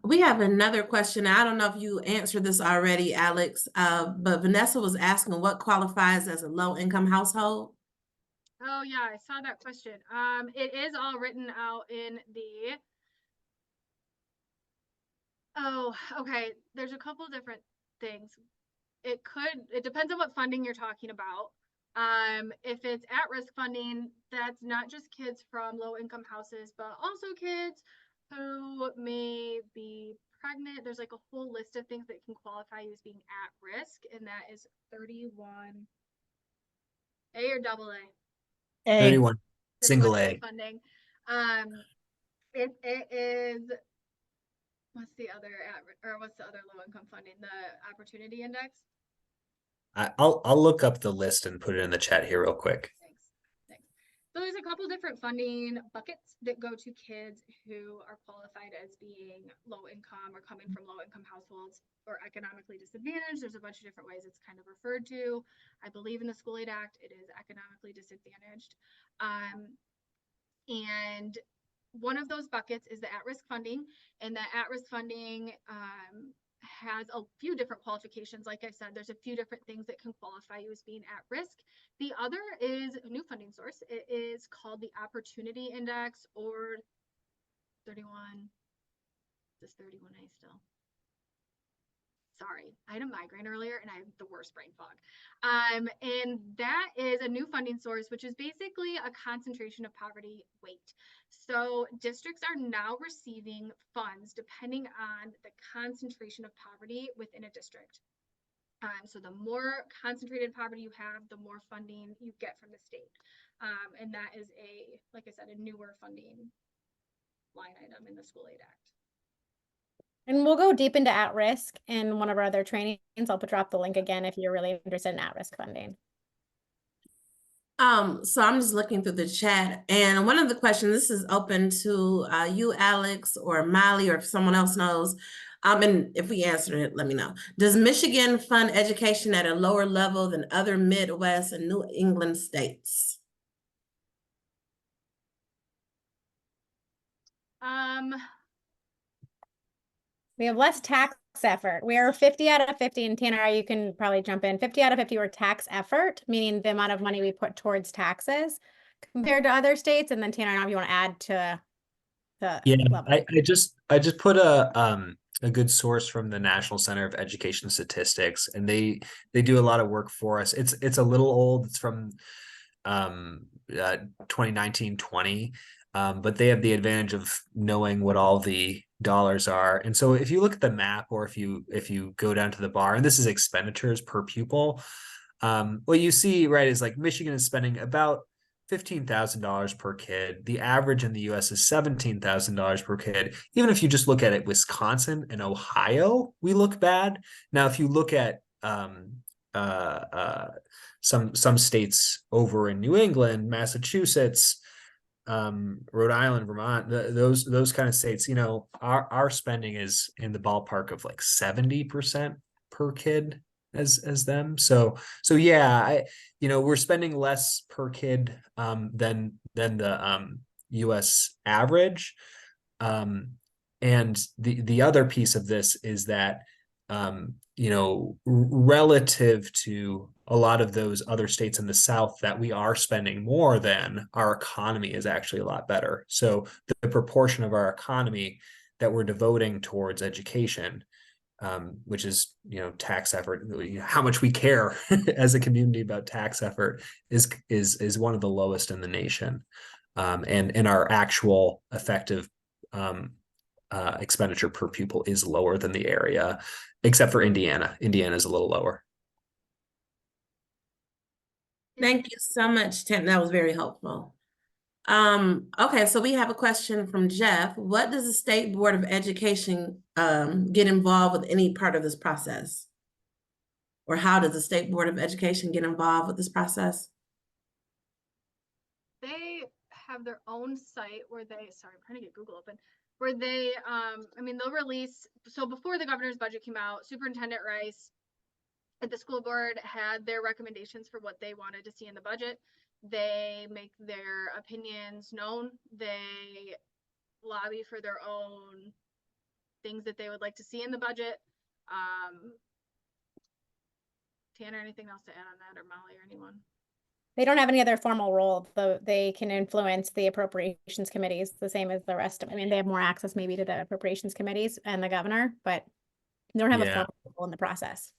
We have another question. I don't know if you answered this already, Alex, but Vanessa was asking what qualifies as a low-income household? Oh yeah, I saw that question. It is all written out in the, oh, okay, there's a couple different things. It depends on what funding you're talking about. If it's at-risk funding, that's not just kids from low-income houses, but also kids who may be pregnant. There's like a whole list of things that can qualify you as being at risk, and that is 31 A or double A. 31 single A. Funding. It is, what's the other low income funding? The opportunity index. I'll look up the list and put it in the chat here real quick. Thanks. So there's a couple different funding buckets that go to kids who are qualified as being low income or coming from low income households or economically disadvantaged. There's a bunch of different ways it's kind of referred to. I believe in the School Aid Act, it is economically disadvantaged. And one of those buckets is the at-risk funding, and the at-risk funding has a few different qualifications. Like I said, there's a few different things that can qualify you as being at risk. The other is a new funding source. It is called the Opportunity Index, or 31. This 31A still. sorry, I had a migraine earlier and I have the worst brain fog. And that is a new funding source, which is basically a concentration of poverty weight. So districts are now receiving funds depending on the concentration of poverty within a district. So the more concentrated poverty you have, the more funding you get from the state. And that is like I said, a newer funding line item in the School Aid Act. And we'll go deep into at-risk in one of our other trainings. I'll drop the link again if you're really interested in at-risk funding. So I'm just looking through the chat, and one of the questions, this is open to you, Alex, or Molly, or if someone else knows. And if we answer it, let me know. Does Michigan fund education at a lower level than other Midwest and New England states? We have less tax effort. We are 50 out of 50, and Tanner, you can probably jump in. 50 out of 50 were tax effort, meaning the amount of money we put towards taxes compared to other states. And then Tanner, I don't know if you want to add to the level. I just put a good source from the National Center of Education Statistics, and they do a lot of work for us. It's a little old. It's from 2019-20. But they have the advantage of knowing what all the dollars are. And so if you look at the map, or if you go down to the bar, and this is expenditures per pupil, what you see, right, is like Michigan is spending about $15,000 per kid. The average in the US is $17,000 per kid. Even if you just look at it, Wisconsin and Ohio, we look bad. Now, if you look at some states over in New England, Massachusetts, Rhode Island, Vermont, those kind of states, you know, our spending is in the ballpark of like 70% per kid as them. So yeah, we're spending less per kid than the US average. And the other piece of this is that relative to a lot of those other states in the South that we are spending more than, our economy is actually a lot better. So the proportion of our economy that we're devoting towards education, which is, tax effort, how much we care as a community about tax effort is one of the lowest in the nation. And our actual effective expenditure per pupil is lower than the area, except for Indiana. Indiana is a little lower. Thank you so much, Tim. That was very helpful. Okay, so we have a question from Jeff. What does the State Board of Education get involved with any part of this process? Or how does the State Board of Education get involved with this process? They have their own site where sorry, I'm trying to get Google open, where they, they'll release, so before the governor's budget came out, Superintendent Rice at the school board had their recommendations for what they wanted to see in the budget. They make their opinions known. They lobby for their own things that they would like to see in the budget. Tanner, anything else to add on that, or Molly, or anyone? They don't have any other formal role, though they can influence the appropriations committees the same as the rest of, they have more access maybe to the appropriations committees and the governor, but they don't have a formal role in the process.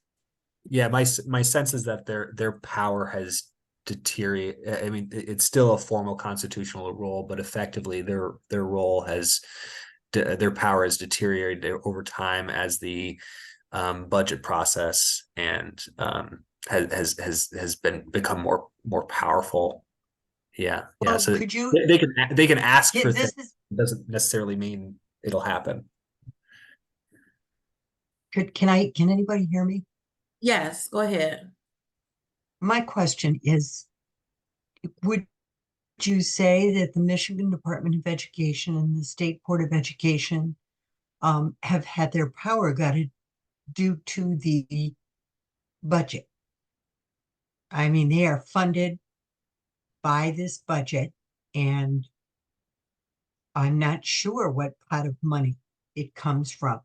Yeah, my sense is that their power has deteriorated. It's still a formal constitutional role, but effectively their role their power has deteriorated over time as the budget process and has become more powerful. Yeah. Well, So could you, they can ask for this things. It doesn't necessarily mean it'll happen. can anybody hear me? Yes, go ahead. My question is, would you say that the Michigan Department of Education and the State Board of Education have had their power gutted due to the budget? They are funded by this budget, and I'm not sure what pot of money it comes from.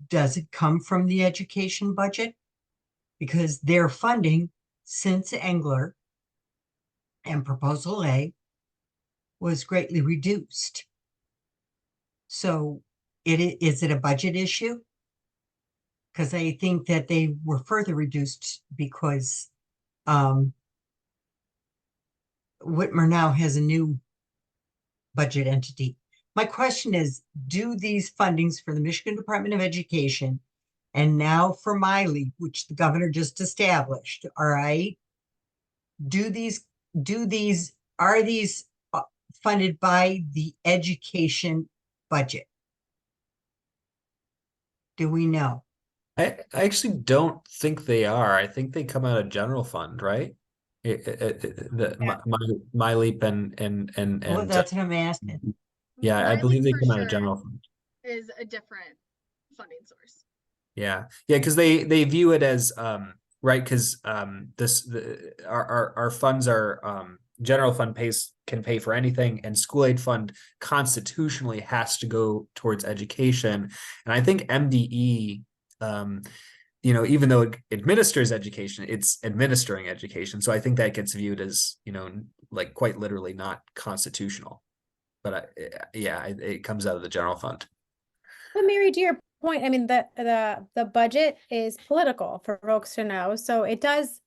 Does it come from the education budget? Because their funding since Engler and Proposal A was greatly reduced. So is it a budget issue? Because I think that they were further reduced because Whitmer now has a new budget entity. My question is, do these fundings for the Michigan Department of Education and now for my league, which the governor just established, all right? Are these funded by the education budget? Do we know? I actually don't think they are. I think they come out of general fund, right? My leap and Well, that's what I'm asking. yeah, I My believe league they for come out of sure general fund. is a different funding source. Yeah, because they view it as right, because our funds are general fund can pay for anything, and school aid fund constitutionally has to go towards education. And I think MDE, even though it administers education, it's administering education. So I think that gets viewed as, like quite literally not constitutional. But it comes out of the general fund. But Mary, to your point, I mean, the budget is political for folks to know. So it does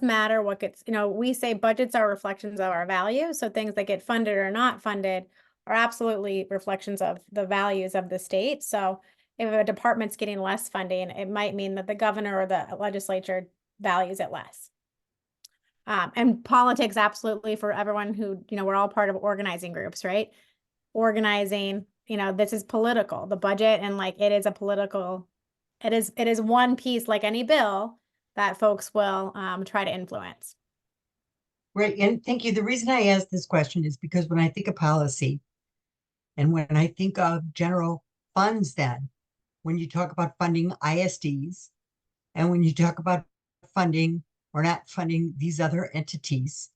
matter what gets, we say budgets are reflections of our values. So things that get funded or not funded are absolutely reflections of the values of the state. So if a department's getting less funding, it might mean that the governor or the legislature values it less. And politics, absolutely, for everyone who, we're all part of organizing groups, right? Organizing, this is political, the budget, and like it is a political, it is one piece, like any bill, that folks will try to influence. Right, and thank you. The reason I asked this question is because when I think of policy and when I think of general funds, then when you talk about funding ISDs and when you talk about funding or not funding these other entities,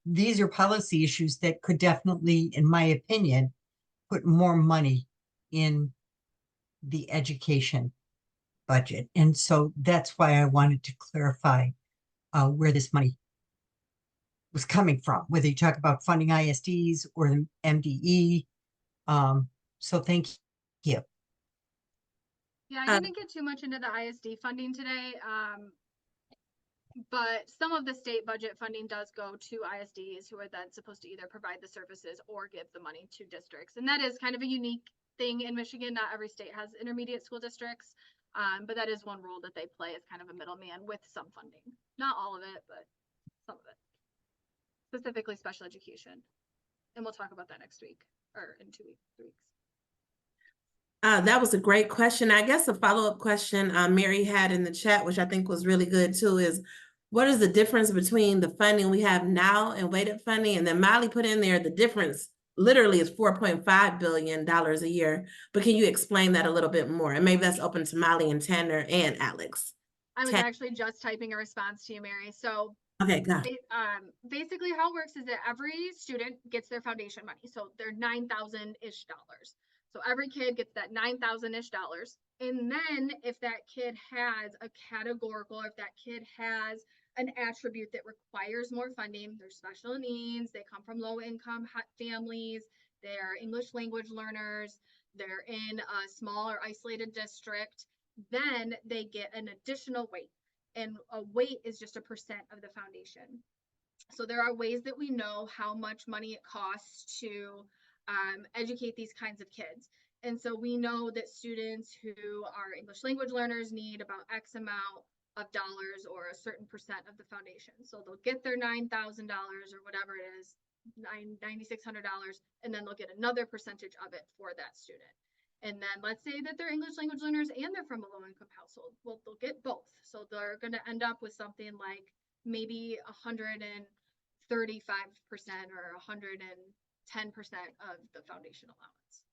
these are policy issues that could definitely, in my opinion, put more money in the education budget. And so that's why I wanted to clarify where this money was coming from, whether you talk about funding ISDs or the MDE. So thank you. Yeah, I didn't get too much into the ISD funding today. But some of the state budget funding does go to ISDs, who are then supposed to either provide the services or give the money to districts. And that is kind of a unique thing in Michigan. Not every state has intermediate school districts, but that is one role that they play as kind of a middleman with some funding. Not all of it, but some of it. Specifically special education. And we'll talk about that next week or in 2 weeks, 3 weeks. That was a great question. I guess a follow-up question Mary had in the chat, which I think was really good too, is what is the difference between the funding we have now and weighted funding? And then Molly put in there, the difference literally is $4.5 billion a year. But can you explain that a little bit more? And maybe that's open to Molly and Tanner and Alex. I was actually just typing a response to you, Mary. So okay, got it. Basically how it works is that every student gets their foundation money. So they're $9,000-ish. So every kid gets that $9,000-ish. And then if that kid has a categorical, if that kid has an attribute that requires more funding, they're special needs, they come from low income families, they're English language learners, they're in a small or isolated district, then they get an additional weight. And a weight is just a percent of the foundation. So there are ways that we know how much money it costs to educate these kinds of kids. And so we know that students who are English language learners need about X amount of dollars or a certain percent of the foundation. So they'll get their $9,000 or whatever it is, $9,600, and then they'll get another percentage of it for that student. And then let's say that they're English language learners and they're from a low income household. Well, they'll get both. So they're going to end up with something like maybe 135% or 110% of the foundation allowance.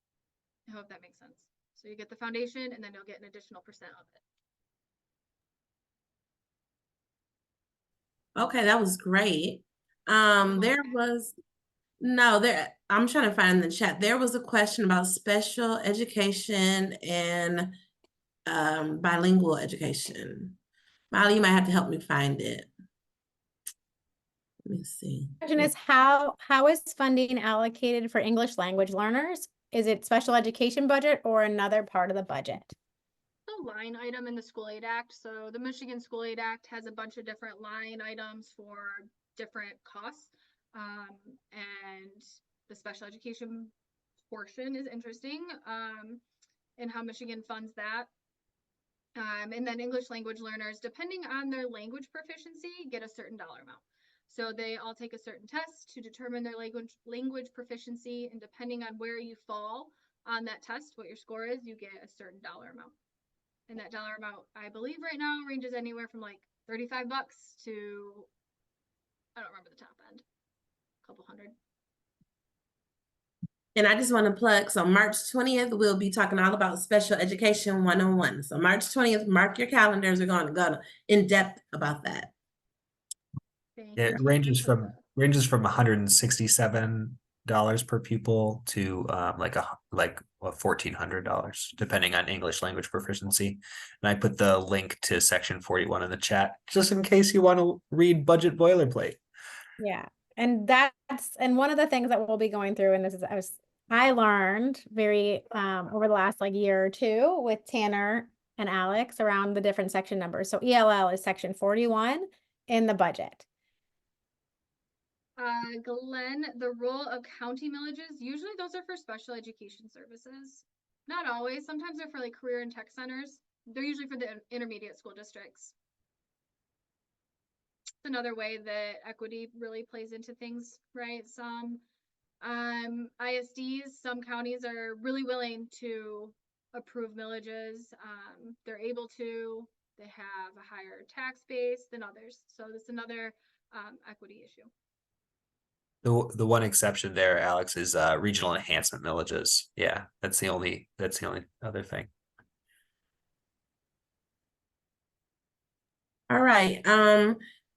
I hope that makes sense. So you get the foundation and then you'll get an additional percent of it. Okay, that was great. I'm trying to find in the chat. There was a question about special education and bilingual education. Molly, you might have to help me find it. Let me see. The question is how is funding allocated for English language learners? is it special education budget or another part of the budget? The line item in the School Aid Act. So the Michigan School Aid Act has a bunch of different line items for different costs. And the special education portion is interesting, and how Michigan funds that. And then English language learners, depending on their language proficiency, get a certain dollar amount. So they all take a certain test to determine their language proficiency, and depending on where you fall on that test, what your score is, you get a certain dollar amount. And that dollar amount, I believe right now, ranges anywhere from like $35 to, I don't remember the top end, a couple hundred. And I just want to plug, so March 20th, we'll be talking all about special education 101. So March 20th, mark your calendars. We're going to go in depth about that. Thank Yeah, you, it Tina. ranges from $167 per pupil to like $1,400, depending on English language proficiency. And I put the link to section 41 in the chat, just in case you want to read budget boilerplate. Yeah, and and one of the things that we'll be going through, and this is I learned very over the last like year or two with Tanner and Alex around the different section numbers. So ELL is section 41 in the budget. Glenn, the role of county millages, usually those are for special education services. Not always, sometimes they're for like career and tech centers. They're usually for the intermediate school districts. It's another way that equity really plays into things, right? Some ISDs, some counties are really willing to approve millages. They're able to, they have a higher tax base than others. So this is another equity issue. The one exception there, Alex, is regional enhancement millages. Yeah, that's the only other thing. All right.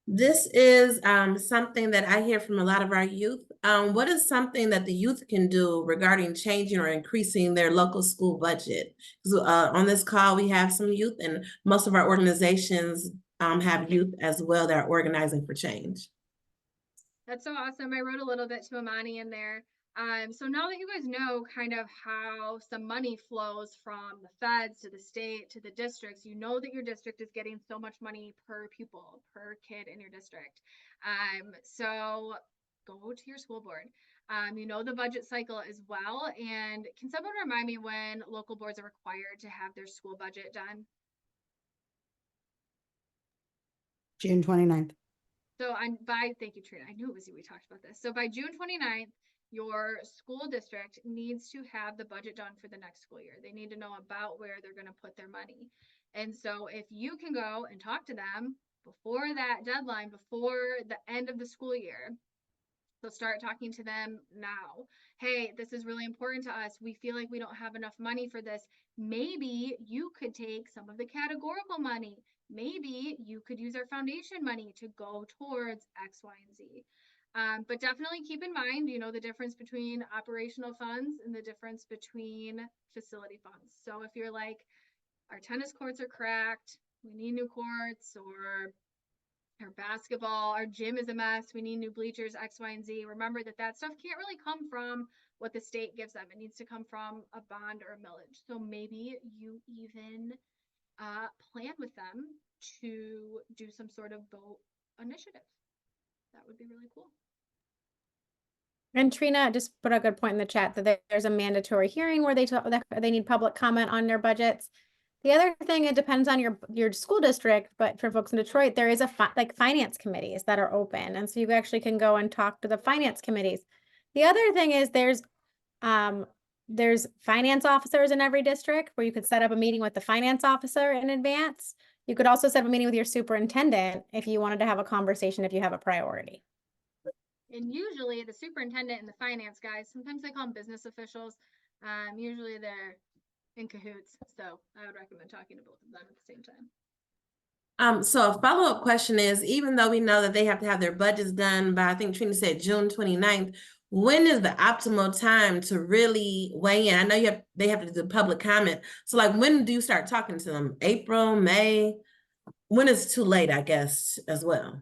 This is something that I hear from a lot of our youth. What is something that the youth can do regarding changing or increasing their local school budget? On this call, we have some youth, and most of our organizations have youth as well that are organizing for change. That's so awesome. I wrote a little bit to Amani in there. So now that you guys know kind of how some money flows from the feds to the state to the districts, you know that your district is getting so much money per pupil, per kid in your district. So go to your school board. You know the budget cycle as well. And can someone remind me when local boards are required to have their school budget done? June 29th. So thank you, Trina. I knew it was you. We talked about this. So by June 29th, your school district needs to have the budget done for the next school year. They need to know about where they're going to put their money. And so if you can go and talk to them before that deadline, before the end of the school year, so start talking to them now. Hey, this is really important to us. We feel like we don't have enough money for this. Maybe you could take some of the categorical money. Maybe you could use our foundation money to go towards X, Y, and Z. But definitely keep in mind, you know, the difference between operational funds and the difference between facility funds. So if you're like, our tennis courts are cracked, we need new courts, or our basketball, our gym is a mess, we need new bleachers, X, Y, and Z. Remember that stuff can't really come from what the state gives them. It needs to come from a bond or a millage. So maybe you even plan with them to do some sort of vote initiative. That would be really cool. And Trina just put a good point in the chat that there's a mandatory hearing where they need public comment on their budgets. The other thing, it depends on your school district, but for folks in Detroit, there is like finance committees that are open. And so you actually can go and talk to the finance committees. The other thing is there's finance officers in every district where you could set up a meeting with the finance officer in advance. You could also set up a meeting with your superintendent if you wanted to have a conversation, if you have a priority. And usually the superintendent and the finance guys, sometimes they call them business officials. Usually they're in cahoots. So I would recommend talking to both of them at the same time. So a follow-up question is, even though we know that they have to have their budgets done by, I think Trina said June 29th, when is the optimal time to really weigh in? I know they have to do public comment. So like, when do you start talking to them? April, May? When is it too late, I guess, as well?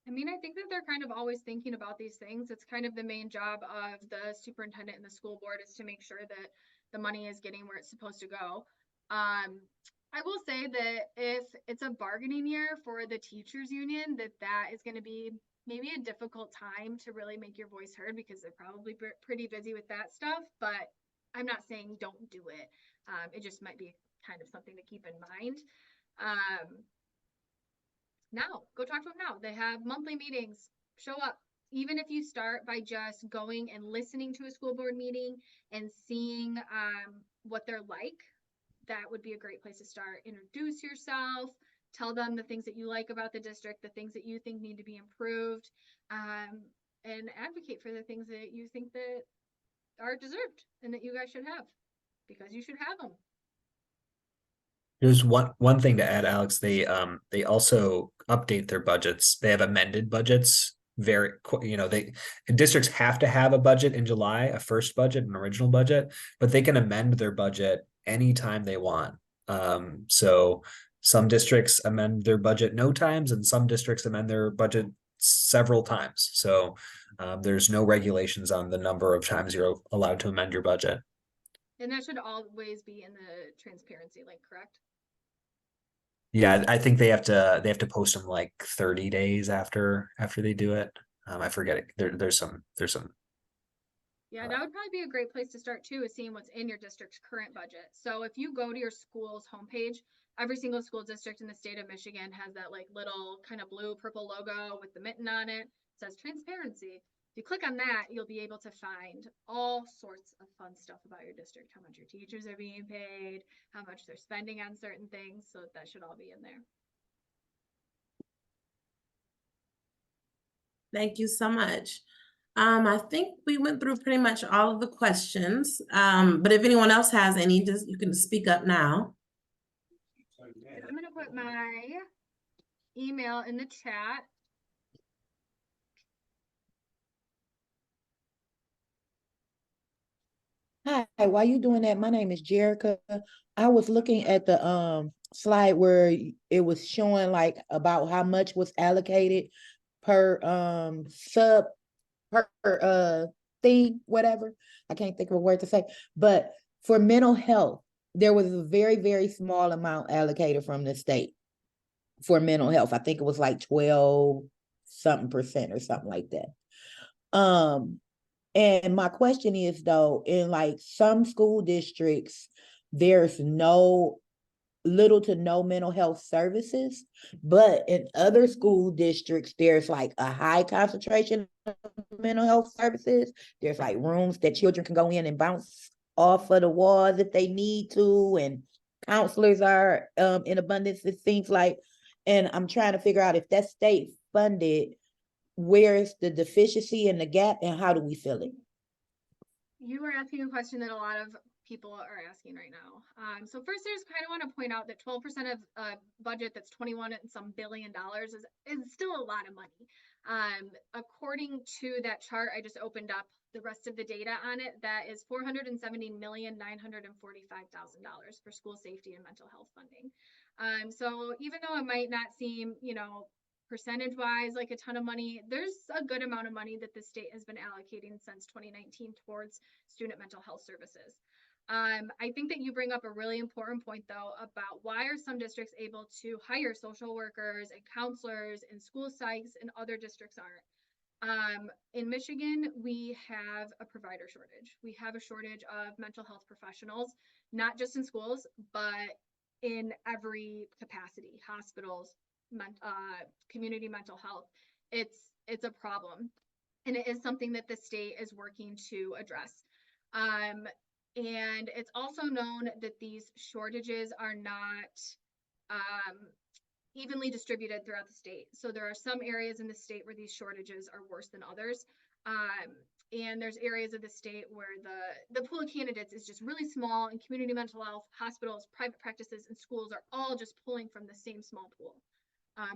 I mean, I think that they're kind of always thinking about these things. It's kind of the main job of the superintendent and the school board is to make sure that the money is getting where it's supposed to go. I will say that if it's a bargaining year for the teachers union, that is going to be maybe a difficult time to really make your voice heard because they're probably pretty busy with that stuff. But I'm not saying don't do it. It just might be kind of something to keep in mind. Now, go talk to them now. They have monthly meetings. Show up. Even if you start by just going and listening to a school board meeting and seeing what they're like, that would be a great place to start. Introduce yourself. Tell them the things that you like about the district, the things that you think need to be improved, and advocate for the things that you think that are deserved and that you guys should have, because you should have them. There's one thing to add, Alex. They also update their budgets. They have amended budgets. They districts have to have a budget in July, a first budget, an original budget, but they can amend their budget anytime they want. So some districts amend their budget no times, and some districts amend their budget several times. So there's no regulations on the number of times you're allowed to amend your budget. And that should always be in the transparency link, correct? Yeah, I think they have to post them like 30 days after they do it. I forget it. There's some. Yeah, that would probably be a great place to start too, is seeing what's in your district's current budget. So if you go to your school's homepage, every single school district in the state of Michigan has that like little kind of blue purple logo with the mitten on it. It says transparency. If you click on that, you'll be able to find all sorts of fun stuff about your district, how much your teachers are being paid, how much they're spending on certain things. So that should all be in there. Thank you so much. I think we went through pretty much all of the questions. But if anyone else has any, you can speak up now. I'm gonna put my email in the chat. Hi, while you doing that, my name is Jerica. I was looking at the slide where it was showing like about how much was allocated per sub per thing, whatever. I can't think of a word to say. But for mental health, there was a very, very small amount allocated from the state for mental health. I think it was like 12 something percent or something like that. And my question is though, in like some school districts, there's little to no mental health services, but in other school districts, there's like a high concentration of mental health services. There's like rooms that children can go in and bounce off of the walls if they need to, and counselors are in abundance, it seems like. And I'm trying to figure out if that's state funded, where's the deficiency and the gap, and how do we fill it? You are asking a question that a lot of people are asking right now. So first, I just kind of want to point out that 12% of a budget that's 21 and some $1 billion is still a lot of money. According to that chart I just opened up, the rest of the data on it, that is $470,945,000 for school safety and mental health funding. So even though it might not seem, percentage wise like a ton of money, there's a good amount of money that the state has been allocating since 2019 towards student mental health services. I think that you bring up a really important point though about why are some districts able to hire social workers and counselors and school psychs and other districts aren't. In Michigan, we have a provider shortage. We have a shortage of mental health professionals, not just in schools, but in every capacity, hospitals, community mental health. It's a problem, and it is something that the state is working to address. And it's also known that these shortages are not evenly distributed throughout the state. So there are some areas in the state where these shortages are worse than others. And there's areas of the state where the pool of candidates is just really small, and community mental health, hospitals, private practices, and schools are all just pulling from the same small pool.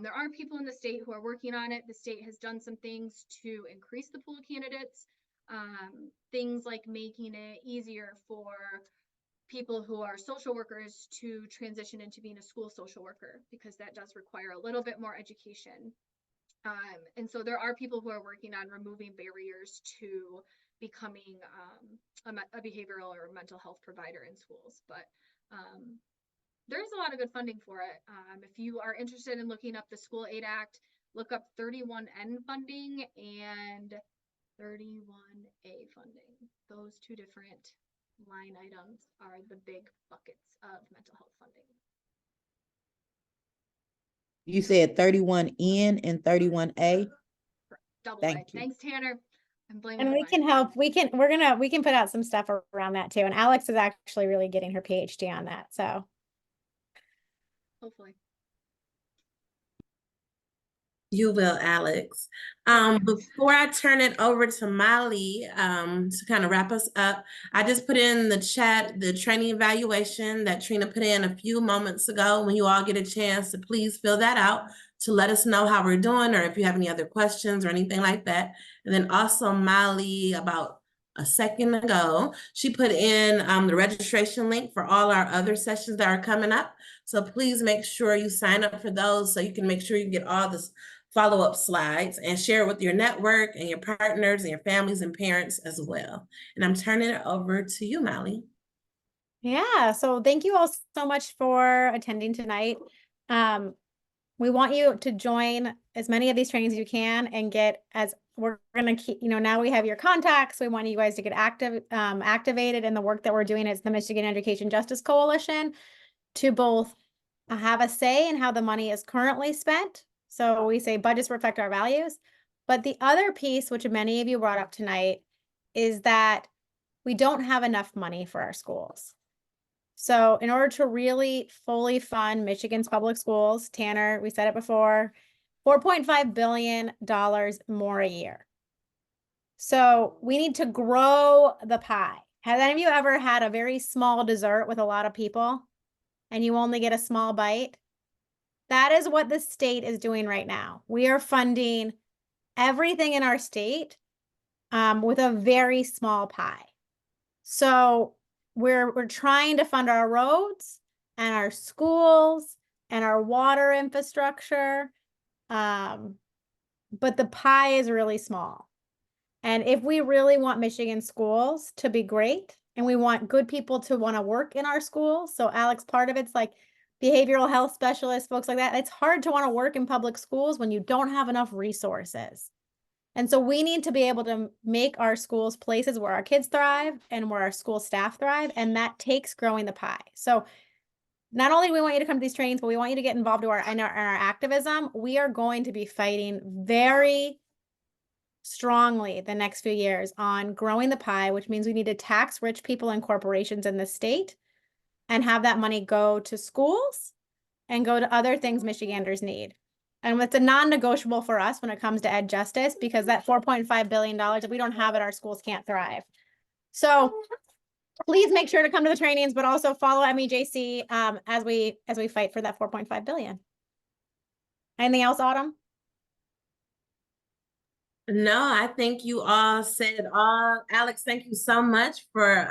There are people in the state who are working on it. The state has done some things to increase the pool of candidates. Things like making it easier for people who are social workers to transition into being a school social worker, because that does require a little bit more education. And so there are people who are working on removing barriers to becoming a behavioral or mental health provider in schools. But there's a lot of good funding for it. If you are interested in looking up the School Aid Act, look up 31N funding and 31A funding. Those two different line items are the big buckets of mental health funding. You said 31N and 31A. Double Thank A. you. Thanks, Tanner. I'm blaming And the we can Wi-Fi. help, we can put out some stuff around that too. And Alex is actually really getting her PhD on that, so. Hopefully. You will, Alex. Before I turn it over to Molly, to kind of wrap us up, I just put in the chat the training evaluation that Trina put in a few moments ago. When you all get a chance to please fill that out to let us know how we're doing, or if you have any other questions or anything like that. And then also Molly, about a second ago, she put in the registration link for all our other sessions that are coming up. So please make sure you sign up for those so you can make sure you get all this follow-up slides and share with your network and your partners and your families and parents as well. And I'm turning it over to you, Molly. Yeah, so thank you all so much for attending tonight. We want you to join as many of these trainings as you can and we're gonna keep, now we have your contacts. We want you guys to get activated in the work that we're doing as the Michigan Education Justice Coalition to both have a say in how the money is currently spent. So we say budgets reflect our values. But the other piece, which many of you brought up tonight, is that we don't have enough money for our schools. So in order to really fully fund Michigan's public schools, Tanner, we said it before, $4.5 billion more a year. So we need to grow the pie. Has any of you ever had a very small dessert with a lot of people and you only get a small bite? That is what the state is doing right now. We are funding everything in our state with a very small pie. So we're trying to fund our roads and our schools and our water infrastructure, but the pie is really small. And if we really want Michigan schools to be great, and we want good people to want to work in our schools, so Alex, part of it's like behavioral health specialists, folks like that, it's hard to want to work in public schools when you don't have enough resources. And so we need to be able to make our schools places where our kids thrive and where our school staff thrive, and that takes growing the pie. So not only do we want you to come to these trainings, but we want you to get involved in our activism. We are going to be fighting very strongly the next few years on growing the pie, which means we need to tax rich people and corporations in the state and have that money go to schools and go to other things Michiganders need. And it's a non-negotiable for us when it comes to ed justice, because that $4.5 billion, if we don't have it, our schools can't thrive. So please make sure to come to the trainings, but also follow MEJC as we fight for that $4.5 billion. Anything else, Autumn? No, I think you all said it all. Alex, thank you so much for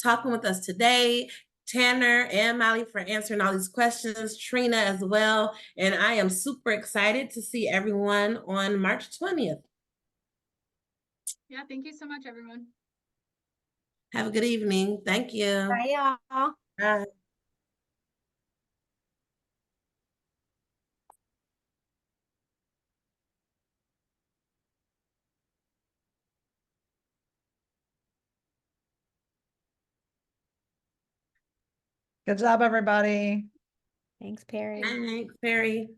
talking with us today. Tanner and Molly for answering all these questions, Trina as well. And I am super excited to see everyone on March 20th. Yeah, thank you so much, everyone. Have a good evening. Thank you. Bye, y'all. Bye. Good job, everybody. Thanks, Perry. Thanks, Perry.